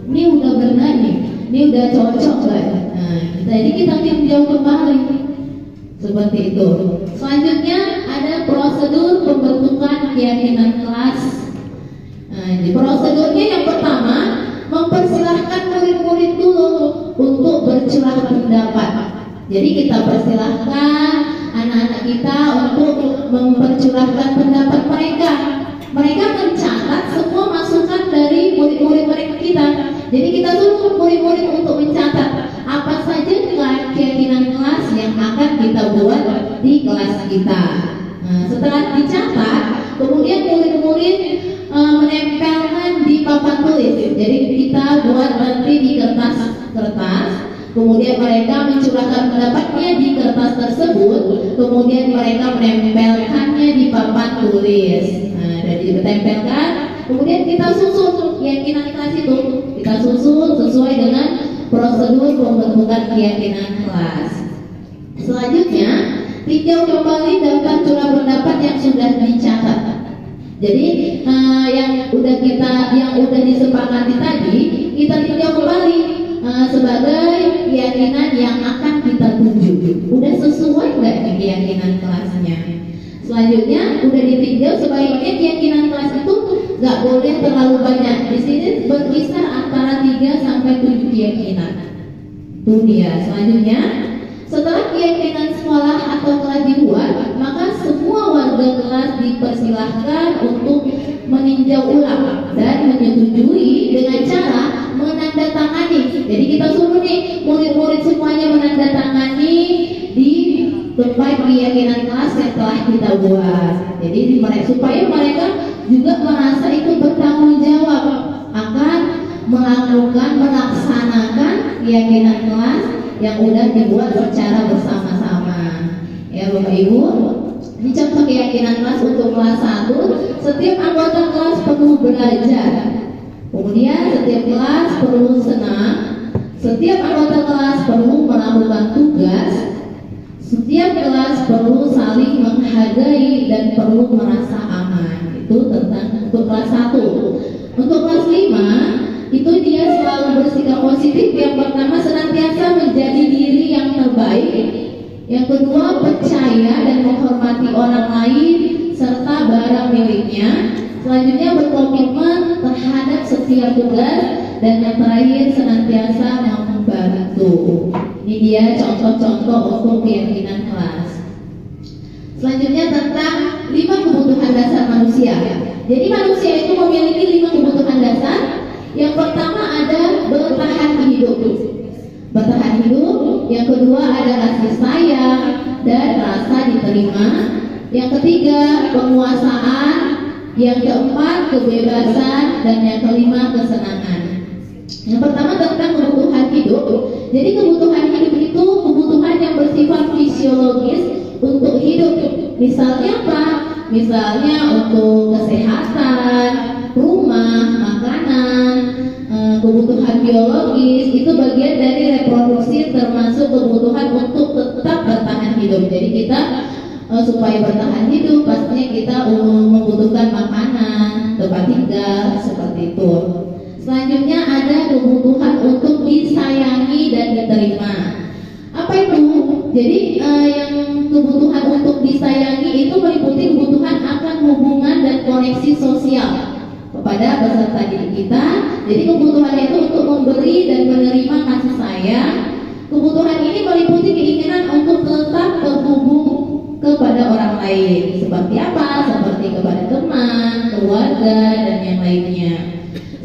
Ini udah benar nih. Ini udah cocok kan? Nah, jadi kita tinjau kembali seperti itu. Selanjutnya ada prosedur pembentukan keyakinan kelas. Nah, di prosedurnya yang pertama, mempersilahkan murid-murid dulu untuk bercurah pendapat. Jadi kita persilahkan anak-anak kita untuk mempercurahkan pendapat mereka. Mereka mencatat semua masukan dari murid-murid mereka kita. Jadi kita suruh murid-murid untuk mencatat apa saja keyakinan kelas yang akan kita buat di kelas kita. Nah, setelah dicatat, kemudian murid-murid menempelkan di papan tulis. Jadi kita buat nanti di kertas, kemudian mereka mencurahkan pendapatnya di kertas tersebut, kemudian mereka menempelkannya di papan tulis. Nah, jadi ditempelkan, kemudian kita susun keyakinan kelas itu, kita susun sesuai dengan prosedur pembentukan menentukan keyakinan kelas. Selanjutnya, tinjau kembali daftar curah pendapat yang sudah dicatat. Jadi yang udah disepakati tadi kita tinjau kembali sebagai keyakinan yang akan kita tuju. Udah sesuai nggak nih keyakinan kelasnya? Selanjutnya udah ditinjau sebaiknya keyakinan kelas itu nggak boleh terlalu banyak. Di sini berkisar antara 3 sampai 7 keyakinan. Itu dia. Selanjutnya, setelah keyakinan sekolah atau kelas dibuat, maka semua warga kelas dipersilahkan untuk meninjau ulang dan menyetujui dengan cara menandatangani. Jadi kita suruh nih murid-murid semuanya menandatangani di tempat keyakinan kelas yang telah kita buat. Jadi supaya mereka juga merasa ikut bertanggung jawab akan melaksanakan keyakinan kelas yang udah dibuat secara bersama-sama. Ya Bapak Ibu, ini contoh keyakinan kelas untuk kelas 1. Setiap anggota kelas perlu belajar. Kemudian setiap kelas perlu senang. Setiap anggota kelas perlu melakukan tugas. Setiap kelas perlu saling menghargai dan perlu merasa aman. Itu tentang untuk kelas 1. Untuk kelas 5, itu dia selalu bersikap positif. Yang pertama, senantiasa menjadi diri yang terbaik. Yang kedua, percaya dan menghormati orang lain serta barang miliknya. Selanjutnya, berkomitmen terhadap setiap tugas. Dan yang terakhir, senantiasa membantu. Ini dia contoh-contoh untuk keyakinan kelas. Selanjutnya tentang 5 kebutuhan dasar manusia. Jadi manusia itu memiliki 5 kebutuhan dasar. Yang pertama ada bertahan hidup. Bertahan hidup. Yang kedua ada kasih sayang dan rasa diterima. Yang ketiga penguasaan. Yang keempat kebebasan. Dan yang kelima kesenangan. Yang pertama tentang kebutuhan hidup. Jadi kebutuhan hidup itu kebutuhan yang bersifat fisiologis untuk hidup. Misalnya apa? Misalnya untuk kesehatan, rumah, makanan, kebutuhan biologis itu bagian dari reproduksi, termasuk kebutuhan untuk tetap bertahan hidup. Jadi kita supaya bertahan hidup pastinya kita membutuhkan makanan, tempat tinggal, seperti itu. Selanjutnya ada kebutuhan untuk disayangi dan diterima. Apa itu? Jadi yang kebutuhan untuk disayangi itu meliputi kebutuhan akan hubungan dan koneksi sosial kepada peserta didik kita. Jadi kebutuhan itu untuk memberi dan menerima kasih sayang. Kebutuhan ini meliputi keinginan untuk tetap terhubung kepada orang lain. Seperti apa? Seperti kepada teman, keluarga, dan yang lainnya.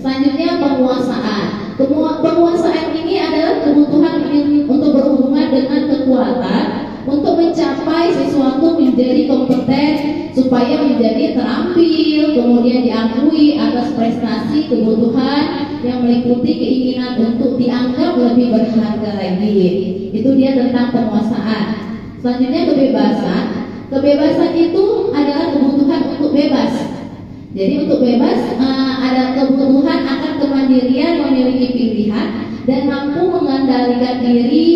Selanjutnya penguasaan. Penguasaan ini adalah kebutuhan untuk berhubungan dengan kekuatan untuk mencapai sesuatu menjadi kompeten supaya menjadi terampil, kemudian diakui atas prestasi. Kebutuhan yang meliputi keinginan untuk dianggap lebih berharga lagi. Itu dia tentang penguasaan. Selanjutnya kebebasan. Kebebasan itu adalah kebutuhan untuk bebas. Jadi untuk bebas ada kebutuhan akan kemandirian, memiliki pilihan dan mampu mengendalikan diri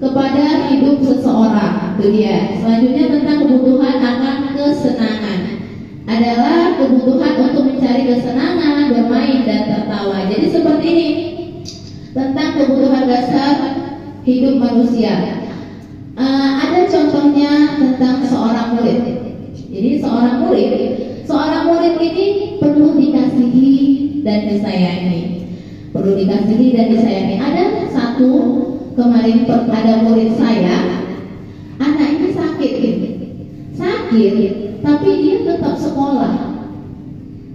kepada hidup seseorang. Itu dia. Selanjutnya tentang kebutuhan akan kesenangan. Adalah kebutuhan untuk mencari kesenangan, bermain dan tertawa. Jadi seperti ini tentang kebutuhan dasar hidup manusia. Ada contohnya tentang seorang murid. Jadi seorang murid ini perlu dikasihi dan disayangi. Perlu dikasihi dan disayangi. Ada satu kemarin ada murid saya, anaknya sakit, tapi dia tetap sekolah.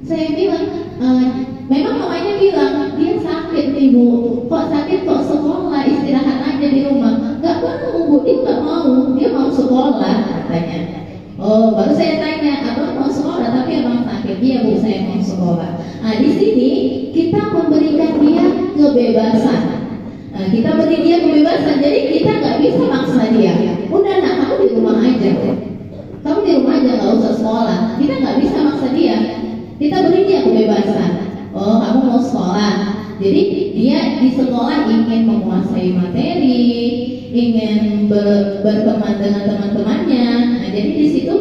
Saya bilang, memang mamanya bilang dia sakit nih Bu, kok sakit kok sekolah, istirahat aja di rumah. Gak mau Bu, dia gak mau, dia mau sekolah katanya. Oh, baru saya tanya, abang mau sekolah tapi abang sakit. Iya Bu, saya mau sekolah. Nah di sini kita memberikan dia kebebasan. Kita beri dia kebebasan, jadi kita nggak bisa maksa dia. Udah nak, kamu di rumah aja. Kamu di rumah aja, nggak usah sekolah. Kita nggak bisa maksa dia. Kita beri dia kebebasan. Oh, kamu mau sekolah. Jadi dia di sekolah ingin menguasai materi, ingin berteman dengan teman-temannya. Nah, jadi di situ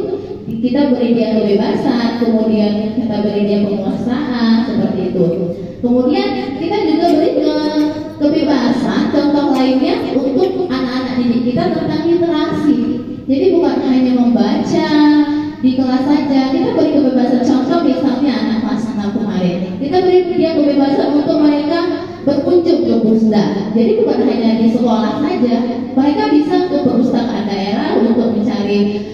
kita beri dia kebebasan, kemudian kita beri dia penguasaan seperti itu. Kemudian kita juga beri kebebasan contoh lainnya untuk anak-anak didik kita tentang literasi. Jadi bukan hanya membaca di kelas saja, kita beri kebebasan. Contoh misalnya anak kelas 6 kemarin, kita beri dia kebebasan untuk mereka berkunjung ke pusda. Jadi bukan hanya di sekolah saja, mereka bisa ke perpustakaan daerah untuk mencari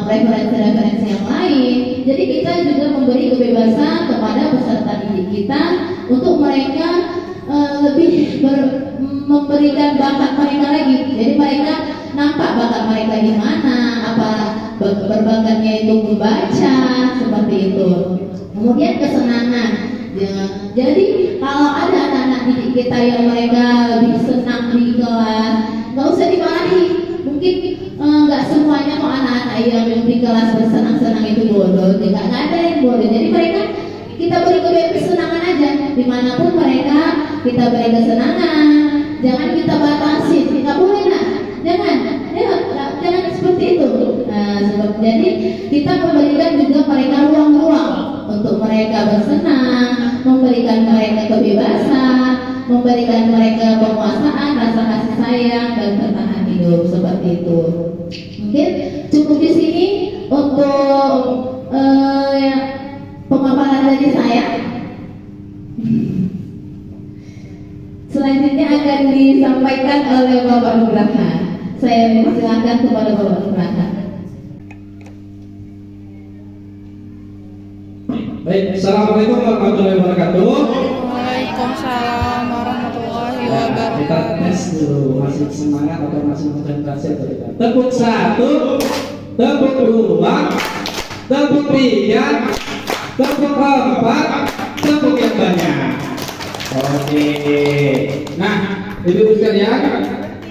referensi-referensi yang lain. Jadi kita juga memberi kebebasan kepada peserta didik kita untuk mereka lebih memberikan bakat mereka lagi. Jadi mereka nampak bakat mereka di mana, apa berbakatnya itu membaca seperti itu. Kemudian kesenangan. Jadi kalau ada anak-anak didik kita yang mereka lebih senang di kelas, nggak usah dimarahi. Mungkin nggak semuanya kok anak-anak yang di kelas bersenang-senang itu bodoh, nggak ada yang bodoh. Jadi mereka kita beri kesenangan aja, dimanapun mereka kita beri kesenangan. Jangan kita batasi, nggak boleh lah, jangan seperti itu. Jadi kita memberikan juga mereka ruang-ruang untuk mereka bersenang, memberikan mereka kebebasan, memberikan mereka penguasaan, rasa kasih sayang dan bertahan hidup seperti itu. Mungkin cukup di sini untuk pemaparan dari saya. Selanjutnya akan disampaikan oleh Bapak Nugraha. Saya persilakan kepada Bapak Nugraha. Baik, assalamualaikum warahmatullahi wabarakatuh. Waalaikumsalam warahmatullahi wabarakatuh. Kita tes dulu, masih semangat atau masih konsentrasi atau tidak? Tepuk 1, tepuk 2, tepuk 3, tepuk 4, tepuk yang banyak. Oke. Nah, ibu-ibu sekalian,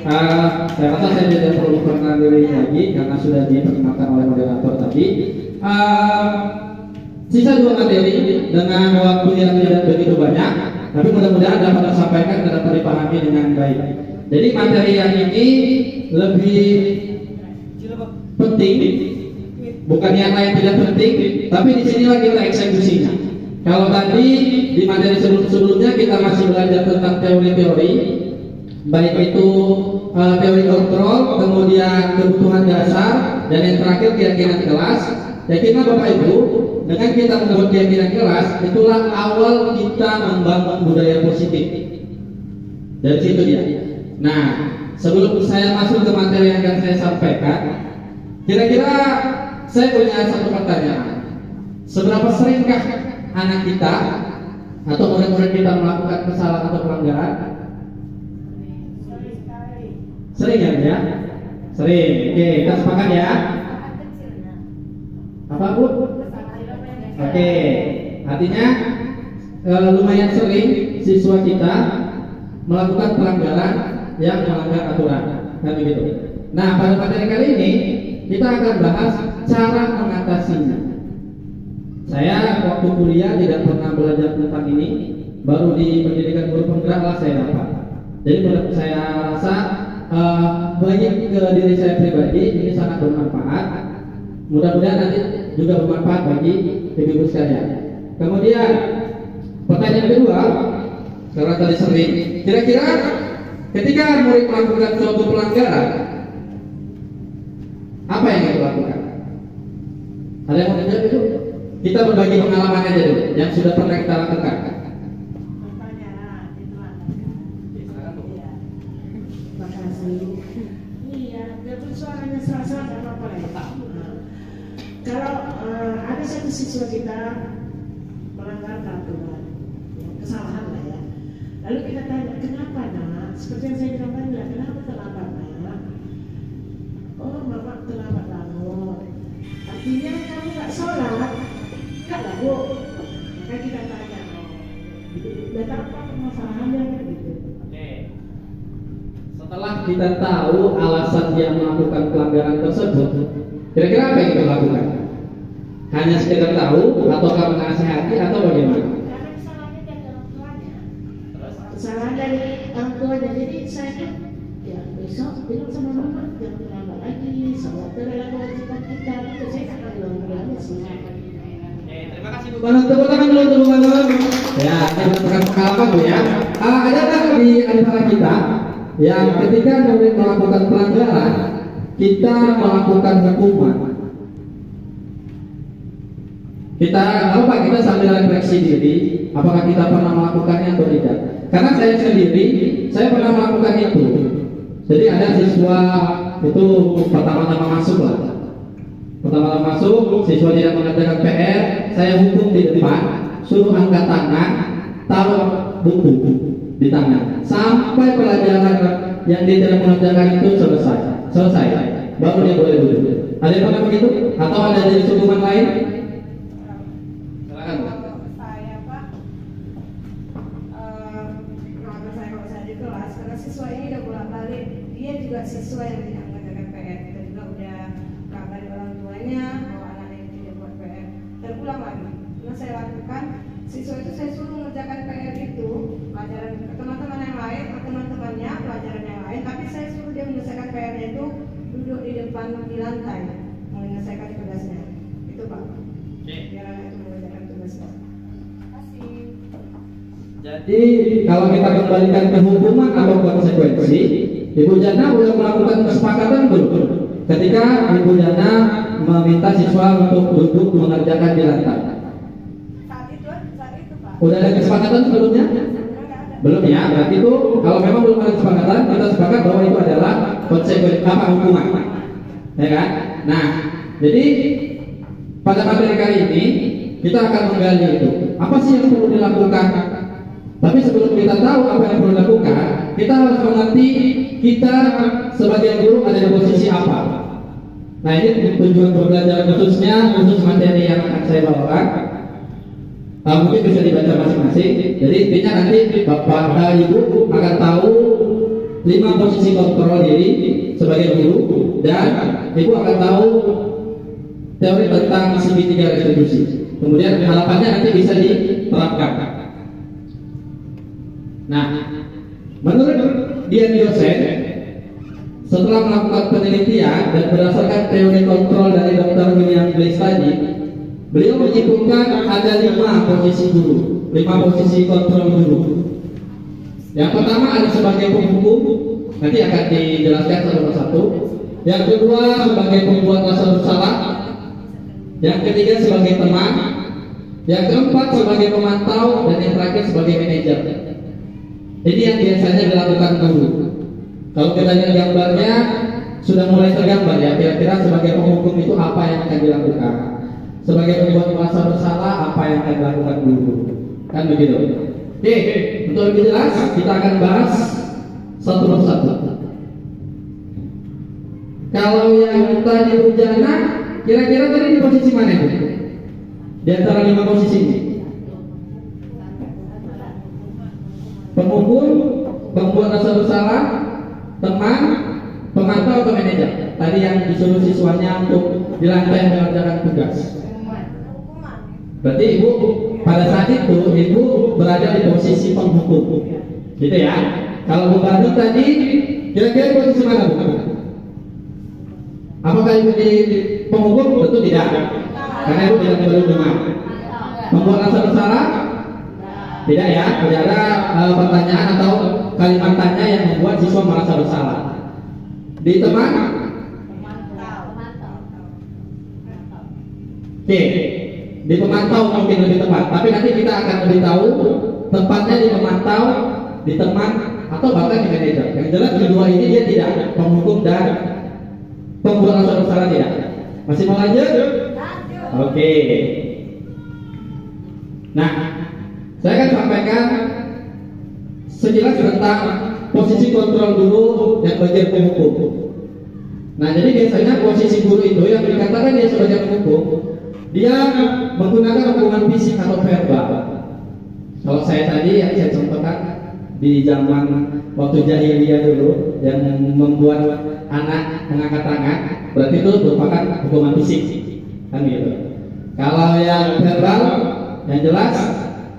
saya rasa saya tidak perlu perkenalan diri lagi karena sudah diperkenalkan oleh moderator tadi. Sisa 2 materi dengan waktu yang tidak begitu banyak, tapi mudah-mudahan dapat disampaikan dan dapat dipahami dengan baik. Jadi materi yang ini lebih penting, bukan yang lain tidak penting, tapi disinilah kita eksekusinya. Kalau tadi di materi sebelumnya kita masih belajar tentang teori-teori, baik itu teori kontrol, kemudian kebutuhan dasar, dan yang terakhir keyakinan kelas. Yakinlah Bapak Ibu, dengan kita membuat keyakinan kelas, itulah awal kita membangun budaya positif. Dari situ dia. Nah, sebelum saya masuk ke materi yang akan saya sampaikan, kira-kira saya punya satu pertanyaan. Seberapa seringkah anak kita atau murid-murid kita melakukan kesalahan atau pelanggaran? Sering ya? Sering. Oke, kita sepakat ya. Apa Bu? Oke, artinya lumayan sering siswa kita melakukan pelanggaran yang melanggar aturan, kan begitu. Nah, pada materi kali ini kita akan bahas cara mengatasinya. Saya waktu kuliah tidak pernah belajar tentang ini, baru di pendidikan guru penggerak lah saya dapat. Jadi menurut saya rasa bagi ke diri saya pribadi ini sangat bermanfaat. Mudah-mudahan nanti juga bermanfaat bagi ibu-ibu sekalian. Kemudian pertanyaan kedua, karena tadi sering, kira-kira ketika murid melakukan suatu pelanggaran, apa yang kita lakukan? Ada yang mau menjawab itu? Kita berbagi pengalaman aja dulu, yang sudah pernah kita lakukan. Kalau ada satu siswa kita melanggar peraturan, kesalahan lah ya. Lalu kita tanya, kenapa nak? Seperti yang saya bilang tadi lah, kenapa terlambat nak? Oh, mama terlambat bangun. Artinya kamu nggak sholat, nggak lah Bu. Maka kita tanya, datang apa permasalahannya gitu. Oke. Setelah kita tahu alasan dia melakukan pelanggaran tersebut, kira-kira apa yang kita lakukan? Hanya sekedar tahu ataukah menasihati atau bagaimana? Karena kesalahannya dari orang tuanya. Terus? kesalahan dari orang tuanya. Jadi saya tuh ya besok bilang sama mama jangan terlambat lagi, sholat adalah kewajiban kita. Itu saya akan bilang sih. Terima kasih Bu Bano. Tepuk tangan dulu untuk Bu Bano. Ya, kita tekan pengalaman Bu ya. Ada nggak di antara kita yang ketika melakukan pelanggaran kita melakukan hukuman? Kita sambil refleksi diri, apakah kita pernah melakukannya atau tidak? Karena saya sendiri, saya pernah melakukan itu. Jadi ada siswa itu pertama-tama masuk lah. Pertama-tama masuk, siswa tidak mengerjakan PR, saya hukum di depan, suruh angkat tangan, taruh buku di tangan, sampai pelajaran yang dia tidak mengerjakan itu selesai, baru dia boleh duduk. Ada yang pernah begitu? Atau ada jenis hukuman lain? Siswa ini udah bolak-balik, dia juga siswa yang tidak mengerjakan PR, kita juga udah kabarin orang tuanya bahwa anaknya yang tidak buat PR, terulang lagi. Nah saya lakukan, siswa itu saya suruh mengerjakan PR itu, pelajaran teman-teman yang lain, teman-temannya pelajaran yang lain, tapi saya suruh dia menyelesaikan PR-nya itu duduk di depan di lantai, menyelesaikan tugasnya. Itu Pak. Biar anak itu mengerjakan tugasnya. Terima kasih. Jadi kalau kita kembalikan ke hukuman atau konsekuensi, Ibu Jana sudah melakukan kesepakatan belum? Ketika Ibu Jana meminta siswa untuk duduk mengerjakan di lantai. Saat itu Pak. Udah ada kesepakatan sebelumnya? Belum ya. Berarti itu kalau memang belum ada kesepakatan, kita sepakat bahwa itu adalah konsekuensi hukuman, ya kan? Nah, jadi pada materi kali ini kita akan menggali itu. Apa sih yang perlu dilakukan? Tapi sebelum kita tahu apa yang perlu dilakukan, kita harus mengerti kita sebagai guru ada di posisi apa. Nah ini tujuan pembelajaran khusus materi yang akan saya bawakan. Mungkin bisa dibaca masing-masing. Jadi intinya nanti Bapak dan Ibu akan tahu 5 posisi kontrol diri sebagai guru, dan Ibu akan tahu teori tentang segitiga retribusi. Kemudian harapannya nanti bisa diterapkan. Nah, menurut Dian Yosen, setelah melakukan penelitian dan berdasarkan teori kontrol dari Dr. William Blaise tadi, beliau menyimpulkan ada 5 posisi guru, 5 posisi kontrol guru. Yang pertama ada sebagai penghukum, nanti akan dijelaskan satu persatu. Yang kedua sebagai pembuat rasa bersalah. Yang ketiga sebagai teman. Yang keempat sebagai pemantau, dan yang terakhir sebagai manajer. Ini yang biasanya dilakukan guru. Kalau kita lihat gambarnya sudah mulai tergambar ya, kira-kira sebagai penghukum itu apa yang akan dilakukan, sebagai pembuat merasa bersalah apa yang akan dilakukan guru, kan begitu. Oke, untuk lebih jelas kita akan bahas satu persatu. Kalau yang tadi Bujana, kira-kira tadi di posisi mana itu? Di antara 5 posisi ini? Penghukum, pembuat rasa bersalah, teman, pemantau atau manajer. Tadi yang disuruh siswanya untuk di lantai mengerjakan tugas. Berarti Ibu pada saat itu Ibu berada di posisi penghukum, gitu ya. Kalau Bu Banu tadi kira-kira posisi mana Bu? Apakah Ibu di penghukum? Tentu tidak, karena Ibu tidak belum dengar. Membuat rasa bersalah? Tidak ya, tidak ada pertanyaan atau kalimat tanya yang membuat siswa merasa bersalah. Di teman? Oke, di pemantau mungkin lebih tepat. Tapi nanti kita akan lebih tahu tempatnya di pemantau, di teman, atau bahkan di manajer. Yang jelas kedua ini dia tidak penghukum dan pembuat rasa bersalah tidak. Masih mau lanjut? Oke. Nah, saya akan sampaikan sekilas tentang posisi kontrol guru yang bagian penghukum. Nah, jadi biasanya posisi guru itu yang dikatakan dia sebagai penghukum, dia menggunakan hukuman fisik atau verbal. Kalau saya tadi yang saya contohkan di zaman waktu jahiliyah dulu yang membuat anak mengangkat tangan, berarti itu merupakan hukuman fisik, kan gitu. Kalau yang verbal, yang jelas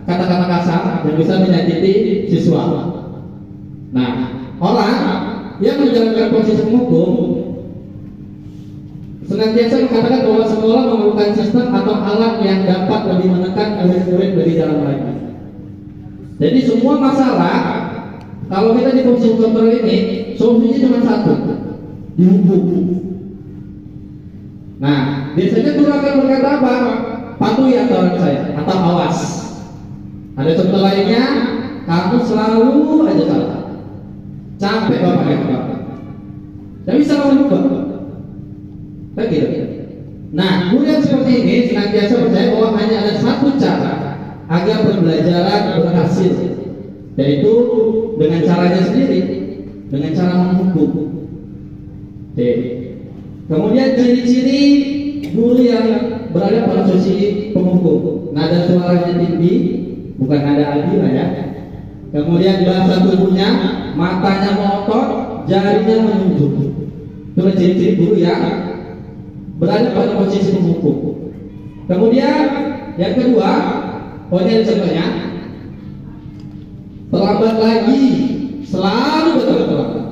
kata-kata kasar yang bisa menyakiti siswa. Nah, orang yang menjalankan posisi penghukum senantiasa mengatakan bahwa sekolah memerlukan sistem atau alat yang dapat lebih menekan murid-murid dari dalam lagi. Jadi semua masalah kalau kita di posisi kontrol ini solusinya cuma satu, dihukum. Nah, biasanya guru akan berkata apa? Patuhi aturan saya atau awas. Ada contoh lainnya, kamu selalu aja salah. Capek bapak ya bapak. Tapi bisa merubah. Begitu. Nah, guru yang seperti ini senantiasa percaya bahwa hanya ada satu cara agar pembelajaran berhasil, yaitu dengan caranya sendiri, dengan cara menghukum. Oke. Kemudian ciri-ciri guru yang berada pada posisi penghukum, nada suaranya tinggi, bukan nada adil ya. Kemudian bahasa tubuhnya, matanya melotot, jarinya menunjuk. Itu ciri-ciri guru yang berada pada posisi penghukum. Kemudian yang kedua, poinnya contohnya, terlambat lagi, selalu terlambat.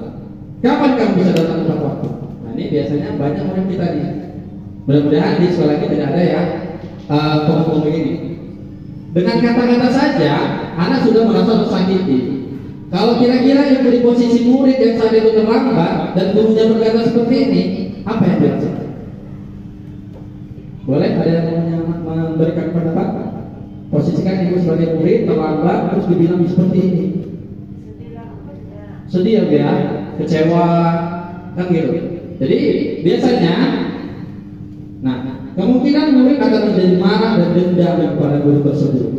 Kapan kamu bisa datang tepat waktu? Nah, ini biasanya banyak orang kita nih. Mudah-mudahan di sekolah kita tidak ada ya penghukum ini. Dengan kata-kata saja, anak sudah merasa tersakiti. Kalau kira-kira yang di posisi murid yang saat itu terlambat dan gurunya berkata seperti ini, apa yang dirasakan? Boleh ada yang memberikan pendapat? Posisikan ibu sebagai murid terlambat terus dibilang seperti ini. Sedih ya, kecewa, kan gitu. Jadi biasanya, nah kemungkinan murid akan menjadi marah dan dendam kepada guru tersebut.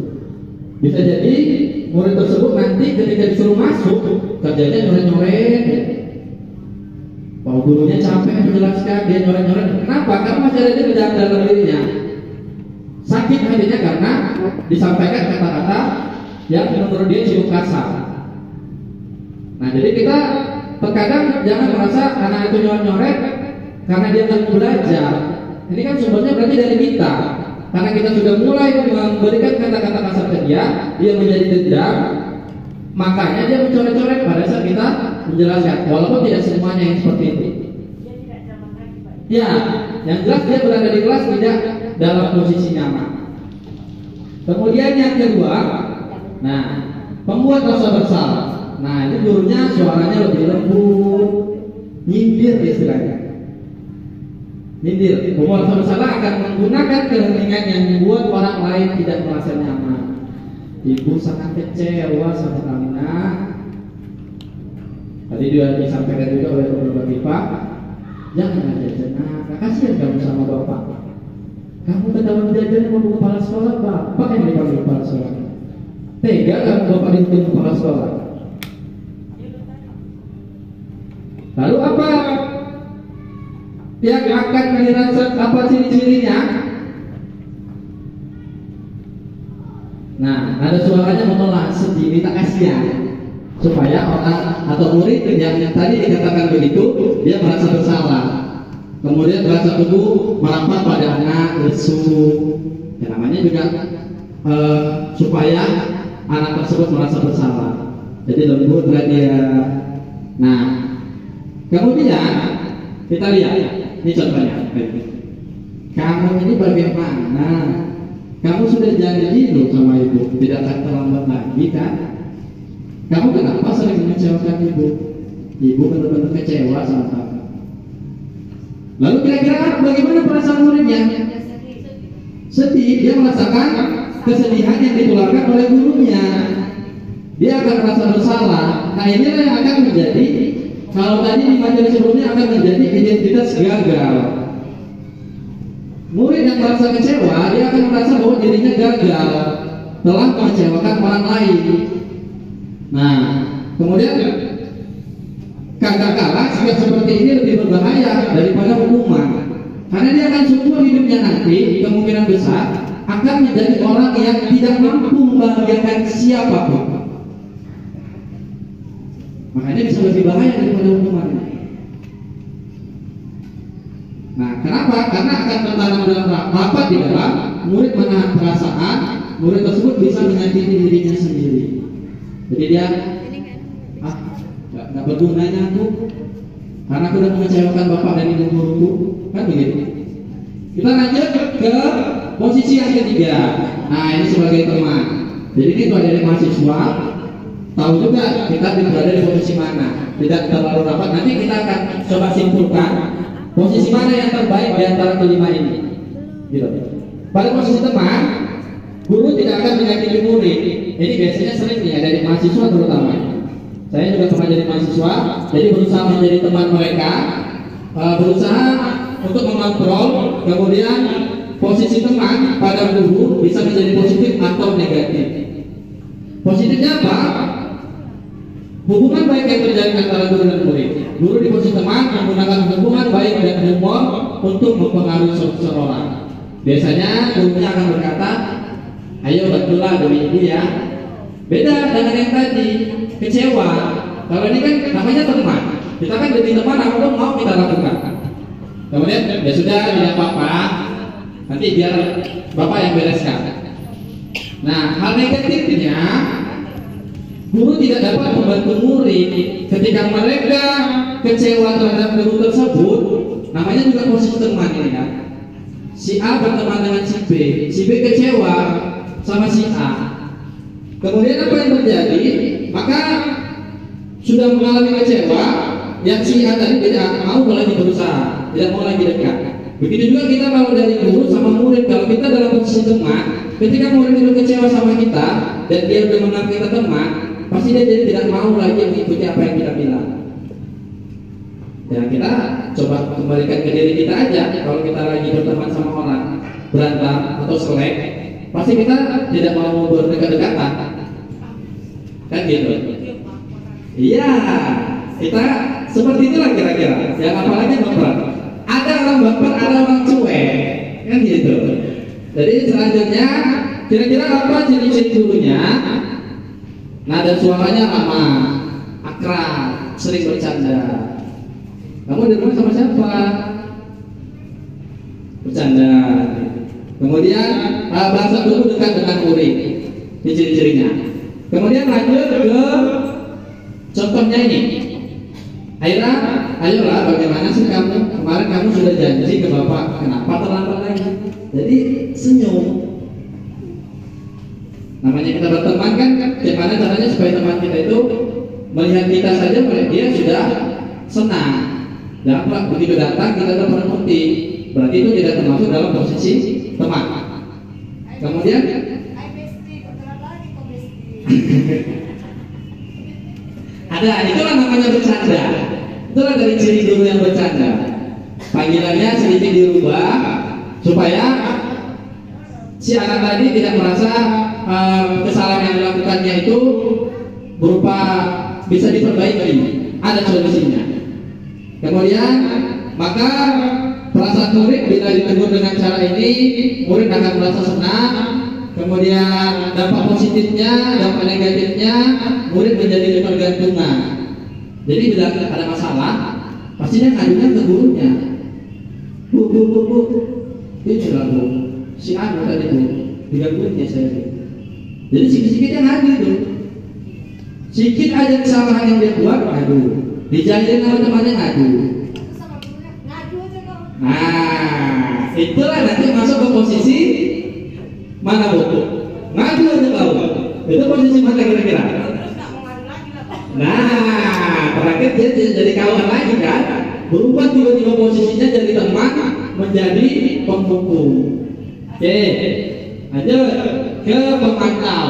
Bisa jadi murid tersebut nanti ketika disuruh masuk kerjanya nyoret-nyoret. Kalau gurunya capek menjelaskan, dia nyoret-nyoret. Kenapa? Karena masih ada dendam dalam dirinya. Sakit hatinya karena disampaikan kata-kata yang menurut dia cukup kasar. Nah, jadi kita terkadang jangan merasa anak itu nyoret-nyoret karena dia nggak belajar. Ini kan sumbernya berarti dari kita. Karena kita sudah mulai memberikan kata-kata kasar ke dia menjadi dendam. Makanya dia mencoret-coret pada saat kita menjelaskan. Walaupun tidak semuanya yang seperti itu. Ya, yang jelas dia berada di kelas tidak dalam posisi nyaman. Kemudian yang kedua, nah, pembuat rasa bersalah. Nah, itu gurunya suaranya lebih lembut, nyindir istilahnya. Nyindir. Pembuat rasa bersalah akan menggunakan keheningan yang membuat orang lain tidak merasa nyaman. Ibu sangat kecewa sama Aminah. Tadi juga disampaikan juga oleh beberapa pipa. Jangan jajan, kasihan kamu sama bapak. Kamu ketahuan jajan mau kepala sekolah, bapak yang dipanggil kepala sekolah. Tega kamu bapak dihukum kepala sekolah. Lalu apa yang akan dirasakan, apa ciri-cirinya? Nah, ada suaranya menolak, sedih, minta kasihan, supaya orang atau murid yang tadi dikatakan begitu dia merasa bersalah. Kemudian bahasa tubuh merampas pada anak, lesu. Ya, namanya juga supaya anak tersebut merasa bersalah. Jadi lembut dia. Nah, kemudian kita lihat, ini contohnya. Kamu ini bagaimana? Kamu sudah janji loh sama ibu tidak akan terlambat lagi kan? Kamu kenapa sering mengecewakan ibu? Ibu benar-benar kecewa sama kamu. Lalu kira-kira bagaimana perasaan muridnya? Sedih, dia merasakan kesedihan yang ditularkan oleh gurunya. Dia akan merasa bersalah. Nah, inilah yang akan menjadi, kalau tadi di materi sebelumnya akan menjadi identitas gagal. Murid yang merasa kecewa, dia akan merasa bahwa dirinya gagal, telah mengecewakan orang lain. Nah, kemudian kadang-kadang sikap seperti ini lebih berbahaya daripada hukuman, karena dia akan subur hidupnya nanti kemungkinan besar akan menjadi orang yang tidak mampu membahagiakan siapapun. Makanya bisa lebih bahaya daripada hukuman. Nah, kenapa? Karena akan tertanam dalam rapat di dalam murid menahan perasaan murid tersebut bisa menyakiti dirinya sendiri. Jadi dia nggak bergunanya aku, karena aku udah mengecewakan bapak dan ibu guruku, kan begitu. Kita lanjut ke posisi yang ketiga. Nah, ini sebagai teman. Jadi ini kalau dari mahasiswa tahu juga kita berada di posisi mana, tidak terlalu rapat. Nanti kita akan coba simpulkan posisi mana yang terbaik di antara kelima ini. Gitu. Pada posisi teman, guru tidak akan menyakiti murid. Ini biasanya sering nih dari mahasiswa terutama. Saya juga pernah jadi mahasiswa, jadi berusaha menjadi teman mereka, berusaha untuk mengontrol, kemudian posisi teman pada guru bisa menjadi positif atau negatif. Positifnya apa? Hubungan baik yang terjadi antara guru dan murid. Guru di posisi teman menggunakan hubungan baik dan humor untuk mempengaruhi seseorang. Biasanya gurunya akan berkata, ayo bantulah demi ibu ya. Beda dengan yang tadi, kecewa. Kalau ini kan namanya teman. Kita kan demi teman, apa mau kita lakukan. Kemudian ya sudah, tidak apa-apa. Nanti biar bapak yang bereskan. Nah, hal negatifnya, guru tidak dapat membantu murid ketika mereka kecewa terhadap guru tersebut. Namanya juga posisi teman ini kan. Si A berteman dengan si B kecewa sama si A. Kemudian apa yang terjadi? Maka sudah mengalami kecewa, yang si A tadi tidak mau lagi berusaha, tidak mau lagi dekat. Begitu juga kita kalau dari guru sama murid, kalau kita dalam posisi teman, ketika murid itu kecewa sama kita dan dia sudah menganggap kita teman, pasti dia jadi tidak mau lagi mengikuti apa yang kita bilang. Ya kita coba kembalikan ke diri kita aja. Kalau kita lagi berteman sama orang, berantem atau selek, pasti kita tidak mau berdekat-dekatan, kan gitu. Iya, kita seperti itulah kira-kira. Yang apalagi baper. Ada orang baper, ada orang cuek, kan gitu. Jadi selanjutnya, kira-kira apa ciri-ciri gurunya? Nada suaranya ramah, akrab, sering bercanda. Kamu di rumah sama siapa? Bercanda. Kemudian bahasa guru dekat dengan murid. Ini ciri-cirinya. Kemudian lanjut ke contohnya ini. Ayolah bagaimana sih kamu? Kemarin kamu sudah janji ke bapak, kenapa terlambat lagi? Jadi senyum. Namanya kita berteman kan, bagaimana caranya supaya teman kita itu melihat kita saja, dia sudah senang. Dan begitu datang kita udah berhenti, berarti itu tidak termasuk dalam posisi teman. Kemudian ada, itulah namanya bercanda. Itulah dari ciri guru yang bercanda. Panggilannya sedikit dirubah supaya si anak tadi tidak merasa kesalahan yang dilakukannya itu berupa bisa diperbaiki, ada solusinya. Kemudian maka perasaan murid bila ditegur dengan cara ini, murid akan merasa senang. Kemudian dampak positifnya, dampak negatifnya, murid menjadi ketergantungan. Jadi bila ada masalah, pasti dia ngadunya ke gurunya. Bu, ini sudah bu, si Anu tadi bu, digangguinnya saya. Jadi sikit-sikit yang ngadu itu. Sikit aja kesalahan yang dia buat, ngadu. Dijahilin sama temannya, ngadu. Nah, itulah nanti masuk ke posisi mana bu? Ngadu aja kau. Itu posisi mana kira-kira? Nah, terakhir dia jadi kawan lagi kan? Berubah tiba-tiba posisinya dari teman menjadi pemukul. Oke, lanjut ke pemantau.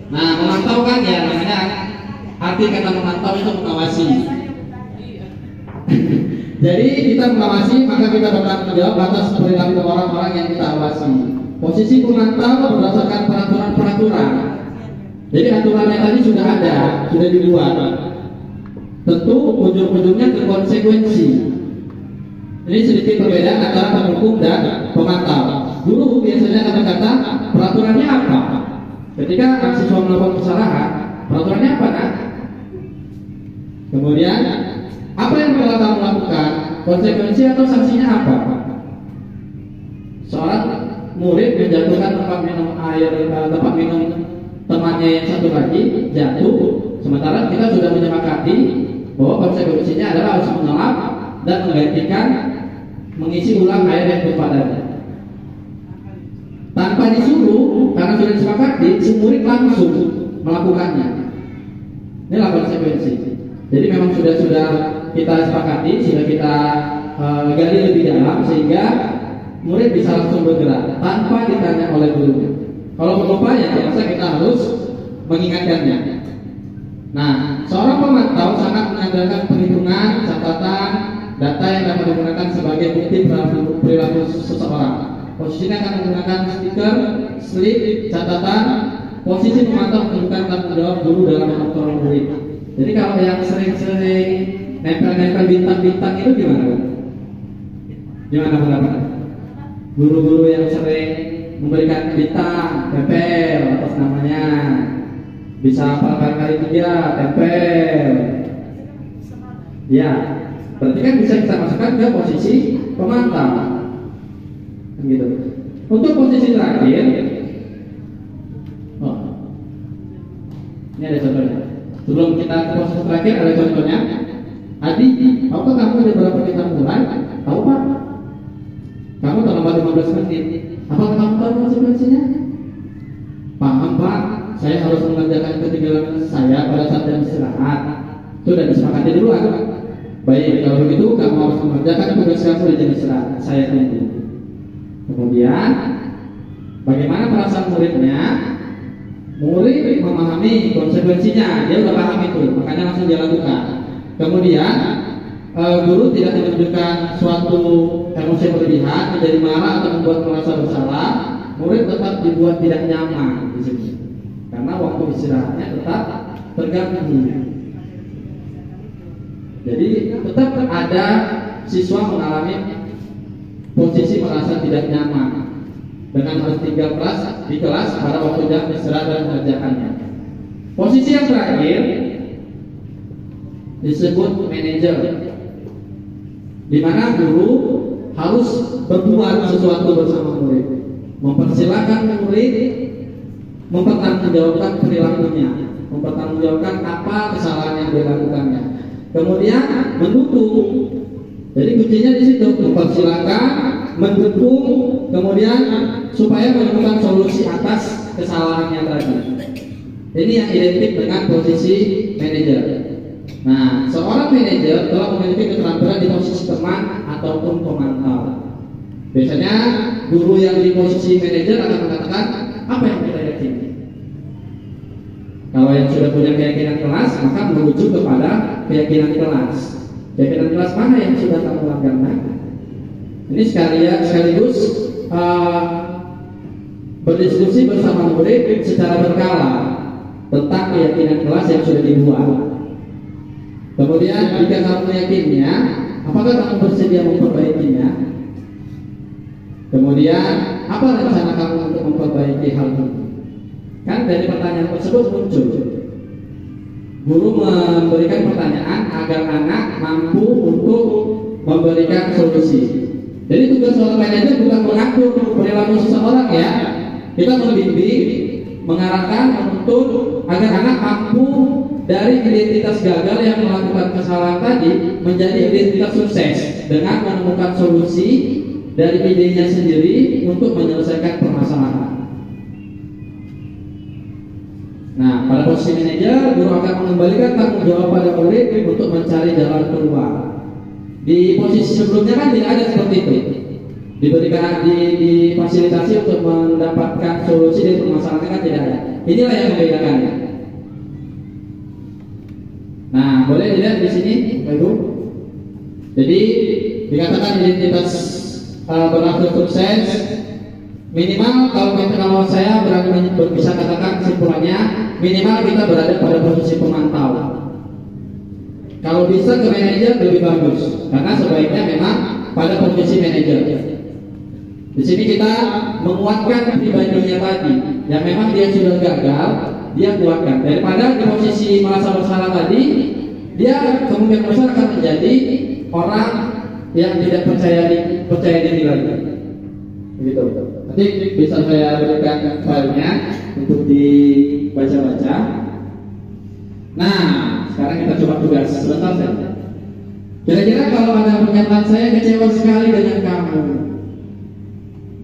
Nah, memantau kan ya namanya, arti kata memantau itu mengawasi. Jadi kita mengawasi, maka kita bertanggung jawab atas perilaku orang-orang yang kita awasi. Posisi pemantau berdasarkan peraturan-peraturan. Jadi aturannya tadi sudah ada, sudah dibuat. Tentu ujung-ujungnya ke konsekuensi. Ini sedikit perbedaan antara penghukum dan pemantau. Guru biasanya kata-kata peraturannya apa? Ketika siswa melakukan kesalahan, peraturannya apa kan? Kemudian apa yang perlu kamu lakukan? Konsekuensi atau sanksinya apa? Seorang murid menjatuhkan tempat minum temannya yang satu lagi jatuh, sementara kita sudah menyepakati bahwa konsekuensinya adalah harus mengelap dan menggantikan mengisi ulang air yang berpadanya. Tanpa disuruh, karena sudah disepakati, si murid langsung melakukannya. Inilah konsekuensi. Jadi memang sudah kita sepakati, sudah kita gali lebih dalam sehingga murid bisa langsung bergerak tanpa ditanya oleh gurunya. Kalau lupa ya biasa kita harus mengingatkannya. Nah, seorang pemantau sangat mengandalkan perhitungan, catatan, data yang dapat digunakan sebagai bukti perilaku seseorang. Posisinya akan menggunakan stiker, slip, catatan. Posisi pemantau menunjukkan tanggung jawab guru dalam mengontrol murid. Jadi kalau yang sering-sering nempel-nempel bintang-bintang itu gimana? Gimana pendapat? Guru-guru yang sering memberikan bintang, tempel atas namanya, bisa hafalkan kali 3, tempel. Ya, berarti kan bisa kita masukkan ke posisi pemantau. Gitu. Untuk posisi terakhir, ini ada contohnya. Sebelum kita ke posisi terakhir ada contohnya. Adi, tahukah kamu ada berapa kita mulai? Tahu Pak? Kamu terlambat 15 menit. Apakah kamu tahu konsekuensinya? Paham Pak? Saya harus mengerjakan ketinggalan saya pada saat jam istirahat. Sudah disepakati duluan. Baik, kalau begitu kamu harus mengerjakan tugas kamu di jam istirahat. Saya tunggu. Kemudian, bagaimana perasaan muridnya? Murid memahami konsekuensinya, dia sudah paham itu, makanya langsung dia lakukan. Kemudian guru tidak menunjukkan suatu emosi berlebihan, menjadi marah atau membuat merasa bersalah. Murid tetap dibuat tidak nyaman di sini, karena waktu istirahatnya tetap terganggu. Jadi tetap ada siswa mengalami posisi merasa tidak nyaman dengan harus tinggal di kelas pada waktu jam istirahat dan mengerjakannya. Posisi yang terakhir disebut manajer, di mana guru harus berbuat sesuatu bersama murid, mempersilahkan murid mempertanggungjawabkan perilakunya, mempertanggungjawabkan apa kesalahan yang dilakukannya, kemudian mendukung. Jadi kuncinya di situ, mempersilahkan, mendukung, kemudian supaya menemukan solusi atas kesalahannya tadi. Ini yang identik dengan posisi manajer. Nah, seorang manajer telah memiliki keterampilan di posisi teman ataupun pemantau. Biasanya guru yang di posisi manajer akan mengatakan apa yang kita yakini. Kalau yang sudah punya keyakinan kelas, maka merujuk kepada keyakinan kelas. Keyakinan kelas mana yang sudah kamu langgarkan? Ini sekaligus berdiskusi bersama murid secara berkala tentang keyakinan kelas yang sudah dibuat. Kemudian jika kamu meyakininya, apakah kamu bersedia memperbaikinya? Kemudian apa rencana kamu untuk memperbaiki hal itu? Kan dari pertanyaan tersebut muncul. Guru memberikan pertanyaan agar anak mampu untuk memberikan solusi. Jadi tugas seorang manajer bukan mengatur perilaku seseorang ya. Kita membimbing, mengarahkan, menuntut agar anak mampu dari identitas gagal yang melakukan kesalahan tadi menjadi identitas sukses dengan menemukan solusi dari idenya sendiri untuk menyelesaikan permasalahan. Nah, pada posisi manajer, guru akan mengembalikan tanggung jawab pada murid untuk mencari jalan keluar. Di posisi sebelumnya kan tidak ada seperti itu. Diberikan difasilitasi untuk mendapatkan solusi dari permasalahan kan tidak ada. Inilah yang membedakannya. Nah, boleh dilihat di sini, Bapak Ibu. Jadi dikatakan identitas berlaku sukses. Minimal kalau saya berani bisa katakan kesimpulannya, minimal kita berada pada posisi pemantau. Kalau bisa ke manajer lebih bagus, karena sebaiknya memang pada posisi manajer. Di sini kita menguatkan pribadinya tadi, yang memang dia sudah gagal, dia kuatkan. Daripada di posisi merasa bersalah tadi, dia kemungkinan besar akan menjadi orang yang tidak percaya diri lagi. Begitu. Nanti detik bisa saya berikan filenya untuk dibaca-baca. Nah, sekarang kita coba tugas sebentar saja. Kira-kira kalau ada pernyataan saya kecewa sekali dengan kamu,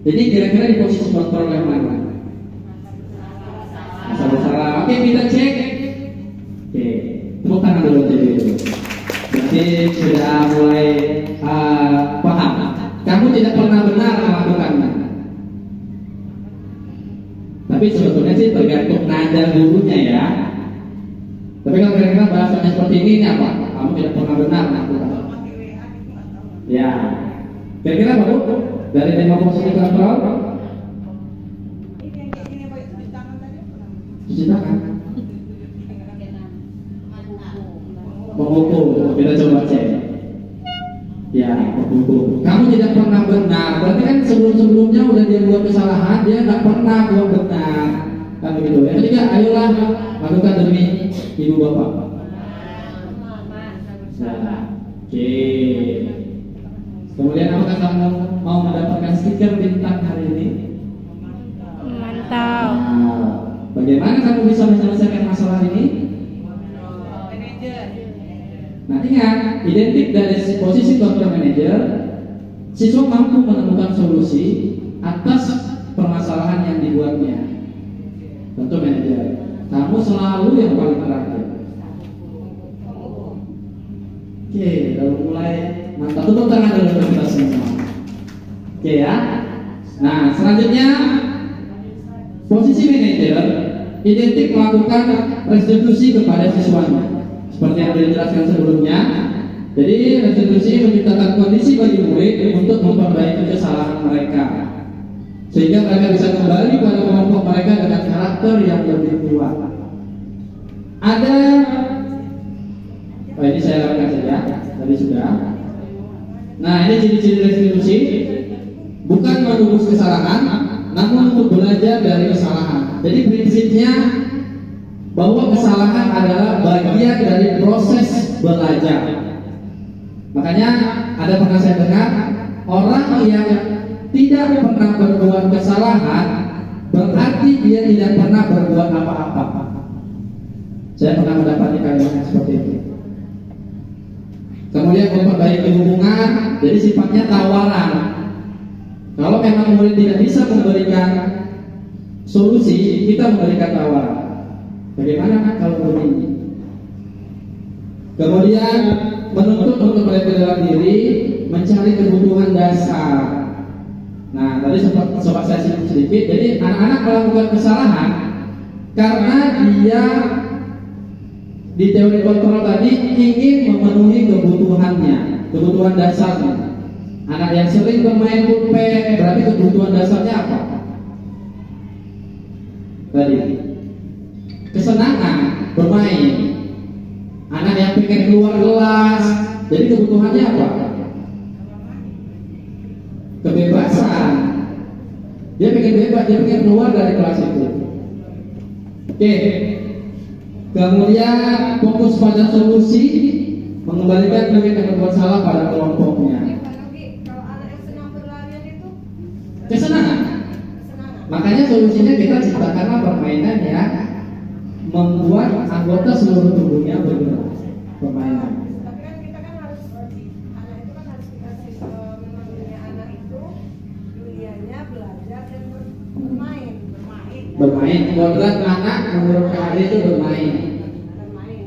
ini kira-kira di posisi kontrol yang mana? Masa bersalah. Oke, kita cek. Oke, tepuk tangan dulu jadi itu. Berarti sudah mulai paham. Kamu tidak pernah benar melakukannya. Tapi sebetulnya sih tergantung nada gurunya ya. Tapi kalau kira-kira bahasanya seperti ini apa? Kamu tidak pernah benar melakukan. Ya. Kira-kira apa Bu? Dari tema posisi kontrol? Cuci tangan. Mengukur. Kita coba cek. Ya, mengukur. Kamu tidak pernah benar. Berarti kan sebelum-sebelumnya udah dia buat kesalahan, dia nggak pernah buat benar. Kan begitu. Yang ketiga, ayolah lakukan demi ibu bapak. Nah, oke. Kemudian apakah kamu mau mendapatkan stiker bintang hari ini? Mantap. Nah, bagaimana kamu bisa menyelesaikan masalah ini? Nah, ingat, identik dari posisi control manager, siswa mampu menemukan solusi atas permasalahan yang dibuatnya. Contoh manager, kamu selalu yang paling terakhir. Oke, lalu mulai mantap. Tutup tangan dulu kita semua. Oke ya. Nah, selanjutnya posisi manajer identik melakukan restitusi kepada siswanya. Seperti yang dijelaskan sebelumnya. Jadi restitusi menciptakan kondisi bagi murid untuk memperbaiki kesalahan mereka, sehingga mereka bisa kembali pada kelompok mereka dengan karakter yang lebih kuat. Ada, ini saya lakukan saja, tadi sudah. Nah, ini ciri-ciri restitusi, bukan menebus kesalahan, namun untuk belajar dari kesalahan. Jadi prinsipnya bahwa kesalahan adalah bagian dari proses belajar. Makanya ada pernah saya dengar orang yang tidak pernah berbuat kesalahan berarti dia tidak pernah berbuat apa-apa. Saya pernah mendapati kalimat seperti itu. Kemudian memperbaiki hubungan, jadi sifatnya tawaran. Kalau memang murid tidak bisa memberikan solusi, kita memberikan tawaran. Bagaimana kan kalau begini? Kemudian menuntut untuk bela diri, mencari kebutuhan dasar. Nah, tadi sempat saya singgung sedikit. Jadi anak-anak melakukan kesalahan karena dia di teori kontrol tadi ingin memenuhi kebutuhannya, kebutuhan dasarnya. Anak yang sering bermain pulpen, berarti kebutuhan dasarnya apa? Tadi kesenangan bermain. Anak yang pengen keluar kelas, jadi kebutuhannya apa? Kebebasan. Dia pengen bebas, dia pengen keluar dari kelas itu. Oke. Kemudian fokus pada solusi, mengembalikan murid yang berbuat salah pada kelompoknya. Kalau anak yang senang berlarian itu Kesenangan. Makanya solusinya kita ciptakanlah permainan yang membuat anggota seluruh tubuhnya bergerak. Permainan. tapi kan kita kan harus anak itu kan harus dikasih memang dunia anak itu dunianya belajar dan bermain. Bermain. Kodrat anak menurut KAD itu bermain. Bermain.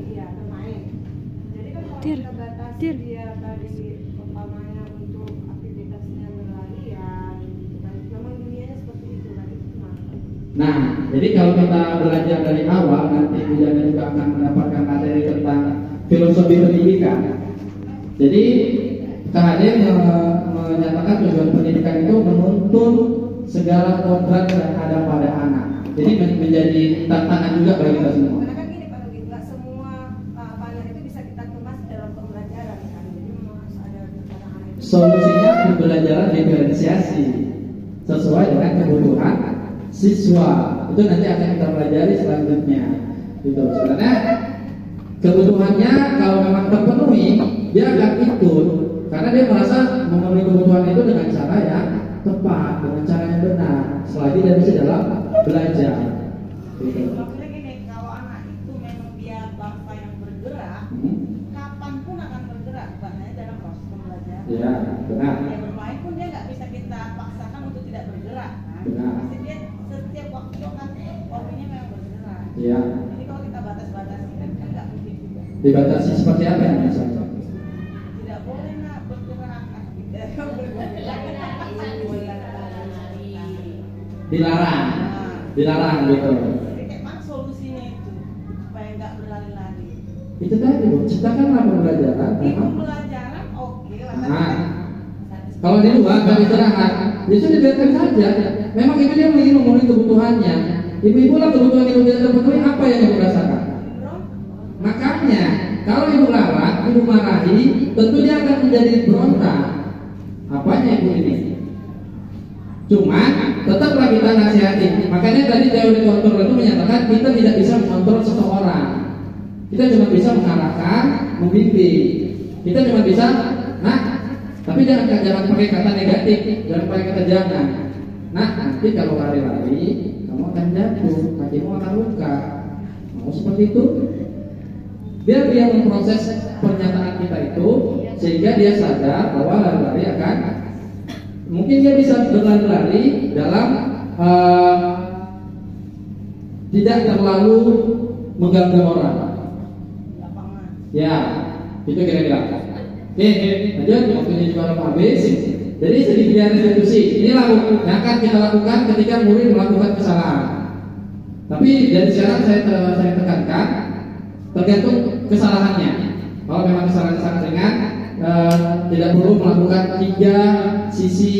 Jadi kan kalau kita batasi dia tadi umpamanya untuk aktivitasnya berlarian, gitu kan. Memang dunianya seperti itu kan itu cuma. Nah, jadi kalau kita belajar dari awal, nanti ujiannya juga akan mendapatkan materi tentang filosofi pendidikan. Jadi KHD menyatakan tujuan pendidikan itu menuntun segala kodrat yang ada pada anak. Jadi menjadi tantangan juga bagi kita semua. Karena kan gini Pak Rugi, nggak semua panel itu bisa kita kemas dalam pembelajaran kan. Jadi memang harus ada anak-anak itu. Solusinya pembelajaran diferensiasi sesuai dengan kebutuhan siswa. Itu nanti akan kita pelajari selanjutnya. Gitu. Sebenarnya kebutuhannya kalau memang terpenuhi, dia akan ikut karena dia merasa memenuhi kebutuhan itu dengan cara yang tepat, dengan cara yang benar. selagi dia masih dalam belajar. Gitu. Maksudnya gini, kalau anak itu memang dia bangsa yang bergerak, kapanpun akan bergerak, bukan hanya dalam proses pembelajaran. Ya, benar. Dia bermain pun dia nggak bisa kita paksakan untuk tidak bergerak, kan? Benar. Pasti dia setiap waktu kan hobinya memang bergerak. Ya. Jadi kalau kita batas-batasi kan nggak mungkin juga. Dibatasi seperti apa ya misalnya? Tidak boleh nak bergerak, tidak boleh Dilarang, dilarang gitu. Jadi kayak mana solusinya itu supaya nggak berlari-lari? Itu tadi, ciptakanlah pembelajaran. Itu pelajaran oke lah. Nah, kalau di luar kalau istirahat, justru dibiarkan saja. Memang ibu dia ingin memenuhi kebutuhannya. Ibu-ibu lah kebutuhan ibu dia terpenuhi, apa yang ibu rasakan? Makanya kalau ibu larang, ibu marahi, tentu dia akan menjadi berontak. Apanya ibu ini? Cuma tetaplah kita nasihati. Makanya tadi teori kontrol itu menyatakan kita tidak bisa mengontrol seseorang. Kita cuma bisa mengarahkan, membimbing. Kita cuma bisa, nah, tapi jangan pakai kata negatif, jangan pakai kata jangan. Nah, nanti kalau lari-lari, kamu akan jatuh, kakimu akan luka. Mau seperti itu? Biar dia memproses pernyataan kita itu, sehingga dia sadar bahwa lari-lari akan, mungkin dia bisa berlari-lari dalam tidak terlalu mengganggu orang. Ya, itu kira-kira. Oke, lanjut. Waktunya juga habis. Jadi sedikit restitusi. Inilah yang akan kita lakukan ketika murid melakukan kesalahan. Tapi dari sekarang saya tekankan, tergantung kesalahannya. Kalau memang kesalahan sangat ringan, tidak perlu melakukan 3 sisi.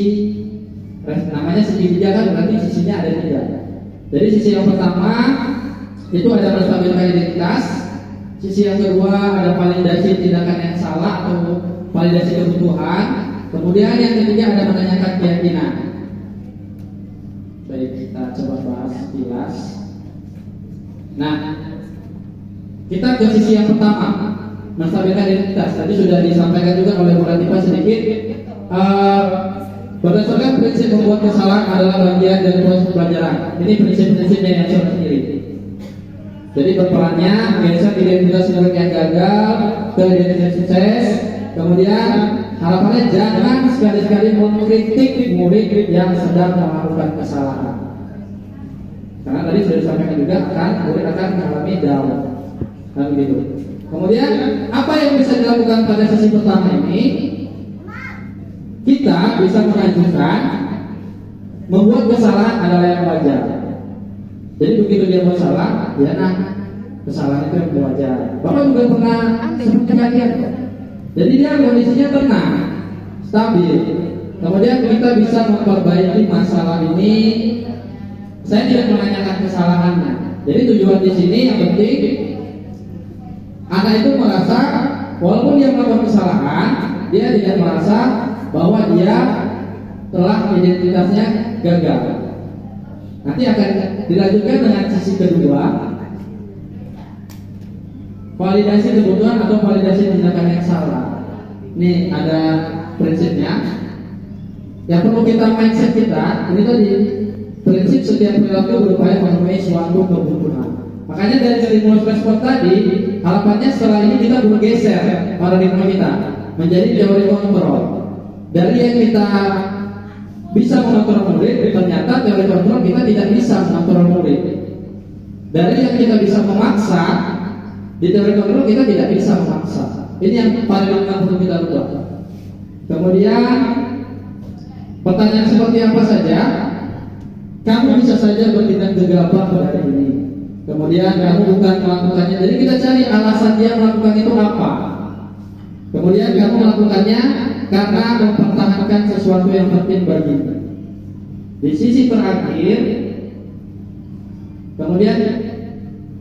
Namanya segitiga kan berarti sisinya ada 3. Jadi sisi yang pertama itu ada menstabilkan identitas. Sisi yang kedua ada validasi tindakan yang salah atau validasi kebutuhan. Kemudian yang ketiga ada menanyakan keyakinan. Baik, kita coba bahas kilas. Nah, kita ke sisi yang pertama, menstabilkan identitas. Tadi sudah disampaikan juga oleh Bu Latifah sedikit. Berdasarkan prinsip membuat kesalahan adalah bagian dari proses pembelajaran. Ini prinsip-prinsipnya yang saya sendiri. Jadi berperannya menggeser identitas murid yang gagal ke identitas sukses. Kemudian harapannya jangan sekali-sekali mengkritik murid yang sedang melakukan kesalahan. Karena tadi sudah disampaikan juga murid akan mengalami down. Dan begitu. Kemudian apa yang bisa dilakukan pada sesi pertama ini? Kita bisa mengajukan membuat kesalahan adalah yang wajar. Jadi begitu dia buat salah, ya nah kesalahan itu yang wajar. Bapak juga pernah seperti kalian. Jadi dia kondisinya tenang, stabil. Kemudian kita bisa memperbaiki masalah ini. Saya tidak menanyakan kesalahannya. Jadi tujuan di sini yang penting anak itu merasa walaupun dia melakukan kesalahan, dia tidak merasa bahwa dia telah identitasnya gagal. Nanti akan dilanjutkan dengan sisi kedua, validasi kebutuhan atau validasi tindakan yang salah. Ini ada prinsipnya. Yang perlu kita mindset kita, ini tadi prinsip setiap perilaku berupaya memenuhi suatu kebutuhan. Makanya dari stimulus respon tadi, harapannya setelah ini kita bergeser paradigma kita menjadi teori kontrol. Dari yang kita bisa mengontrol murid, ternyata teori kontrol kita tidak bisa mengontrol murid. Dari yang kita bisa memaksa, di teori kontrol kita tidak bisa memaksa. Ini yang paling perlu kita buat. Kemudian pertanyaan seperti apa saja, kamu bisa saja bertindak gegabah pada hari ini. Kemudian kamu bukan melakukannya. Jadi kita cari alasan dia melakukan itu apa. Kemudian kamu melakukannya karena mempertahankan sesuatu yang penting bagimu. Di sisi terakhir, kemudian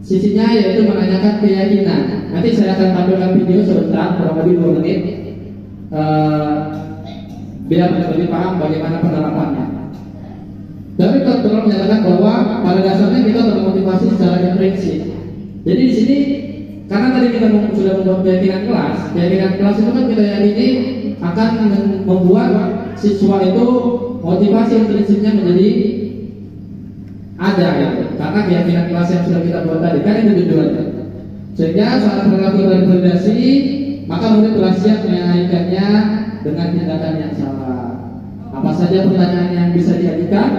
sisinya yaitu menanyakan keyakinan. Nanti saya akan tampilkan video sebentar, kurang lebih 2 menit, biar lebih paham bagaimana penerapannya. Tapi kontrol menyatakan bahwa pada dasarnya kita termotivasi secara intrinsik. Jadi di sini karena tadi kita sudah membuat keyakinan kelas itu kan kita yakini akan membuat siswa itu motivasi intrinsiknya menjadi Ada ya, karena keyakinan kelas yang sudah kita buat tadi kan itu tujuannya. Sehingga saat berlaku validasi, maka murid telah siap mengaitkannya dengan tindakan yang salah. Apa saja pertanyaan yang bisa diajukan?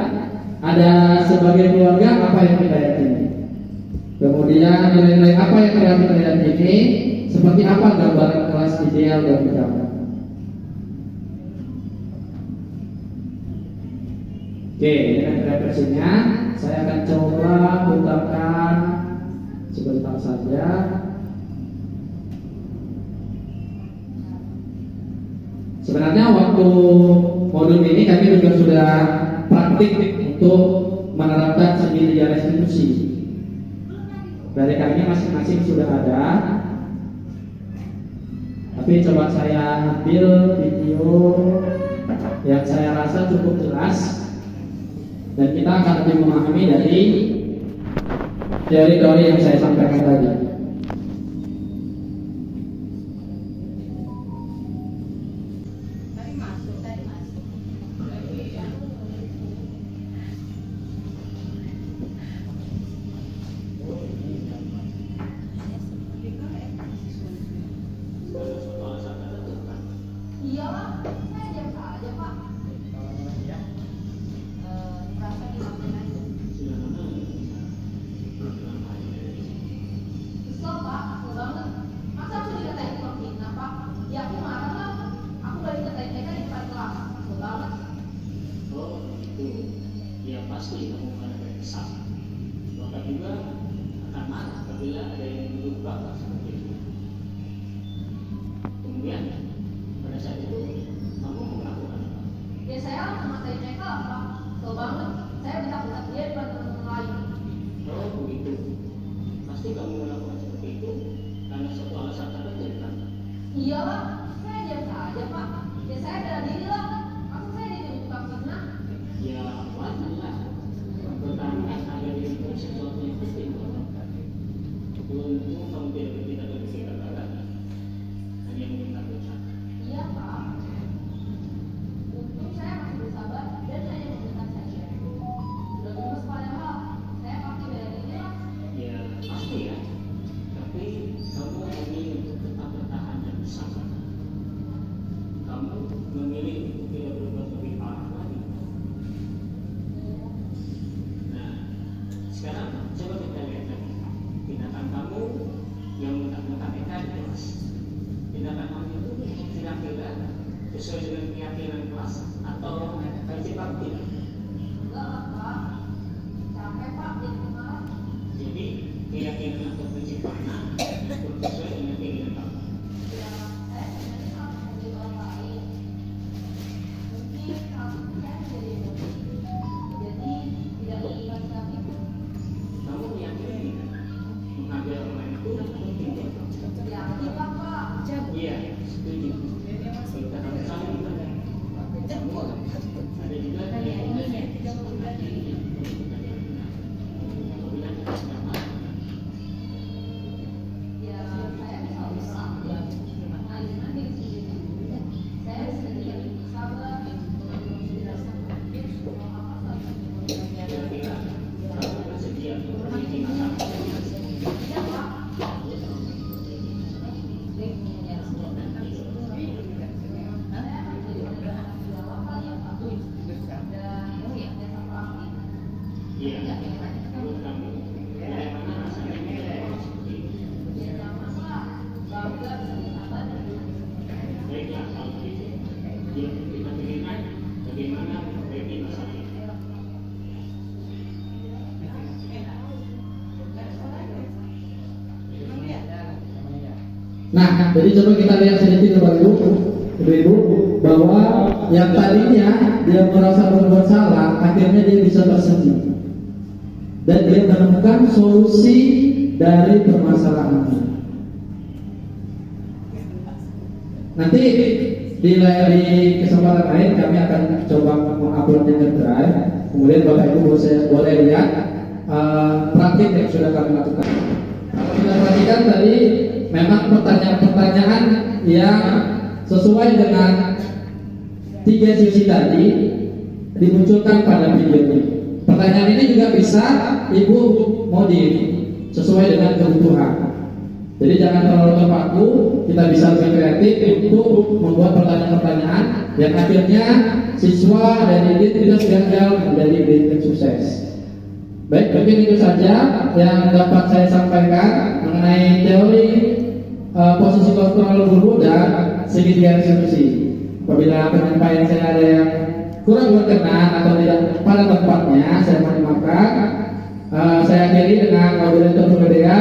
Ada sebagai keluarga apa yang kita yakini? Kemudian nilai-nilai apa yang telah kita yakini? Seperti apa gambaran kelas ideal bagi kamu? Oke, dengan refleksinya saya akan coba putarkan sebentar saja. Sebenarnya waktu modul ini kami juga sudah praktik untuk menerapkan segi 3 restitusi. Dari kami masing-masing sudah ada. Tapi coba saya ambil video yang saya rasa cukup jelas dan kita akan lebih memahami dari teori-teori yang saya sampaikan tadi. Nah, jadi coba kita lihat sedikit Bapak Ibu, bahwa yang tadinya dia merasa berbuat salah, akhirnya dia bisa tersenyum dan dia menemukan solusi dari permasalahannya. Nanti di kesempatan lain kami akan coba menguploadnya ke Drive. Kemudian Bapak Ibu boleh lihat praktik yang sudah kami lakukan. Kalau kita perhatikan tadi, memang pertanyaan-pertanyaan yang sesuai dengan 3 sisi tadi dimunculkan pada video ini. Pertanyaan ini juga bisa Ibu modif sesuai dengan kebutuhan. Jadi jangan terlalu terpaku, kita bisa lebih kreatif untuk membuat pertanyaan-pertanyaan yang akhirnya siswa dari IDIN tidak gagal menjadi IDIN yang sukses. Baik, mungkin itu saja yang dapat saya sampaikan mengenai teori posisi kontrol guru dan segitiga resolusi. Apabila penyampaian saya ada yang kurang berkenan atau tidak pada tempatnya, saya mohon maaf. Saya akhiri dengan moderator berbeda.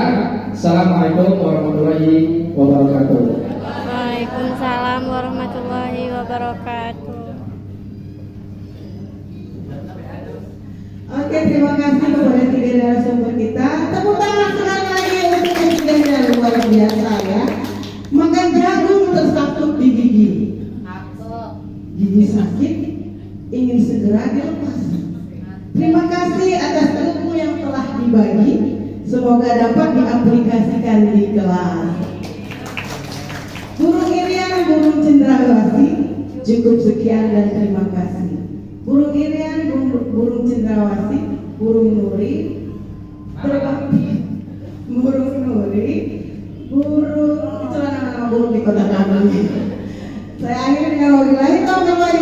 Assalamualaikum warahmatullahi wabarakatuh. Waalaikumsalam warahmatullahi wabarakatuh. Oke, terima kasih kepada tiga narasumber kita. Tepuk tangan sekali lagi untuk ketiga yang luar biasa ya. Makan jagung tersangkut di gigi. Gigi sakit, ingin segera dilepas. Terima kasih atas ilmu yang telah dibagi. Semoga dapat diaplikasikan di kelas. Burung Irian, burung cendrawasih, cukup sekian dan terima kasih. Burung Irian, burung cendrawasih, burung nuri, burung nuri, burung itu nama-nama burung di kota kami. Saya akhiri dengan wabillahi taufiq wal hidayah.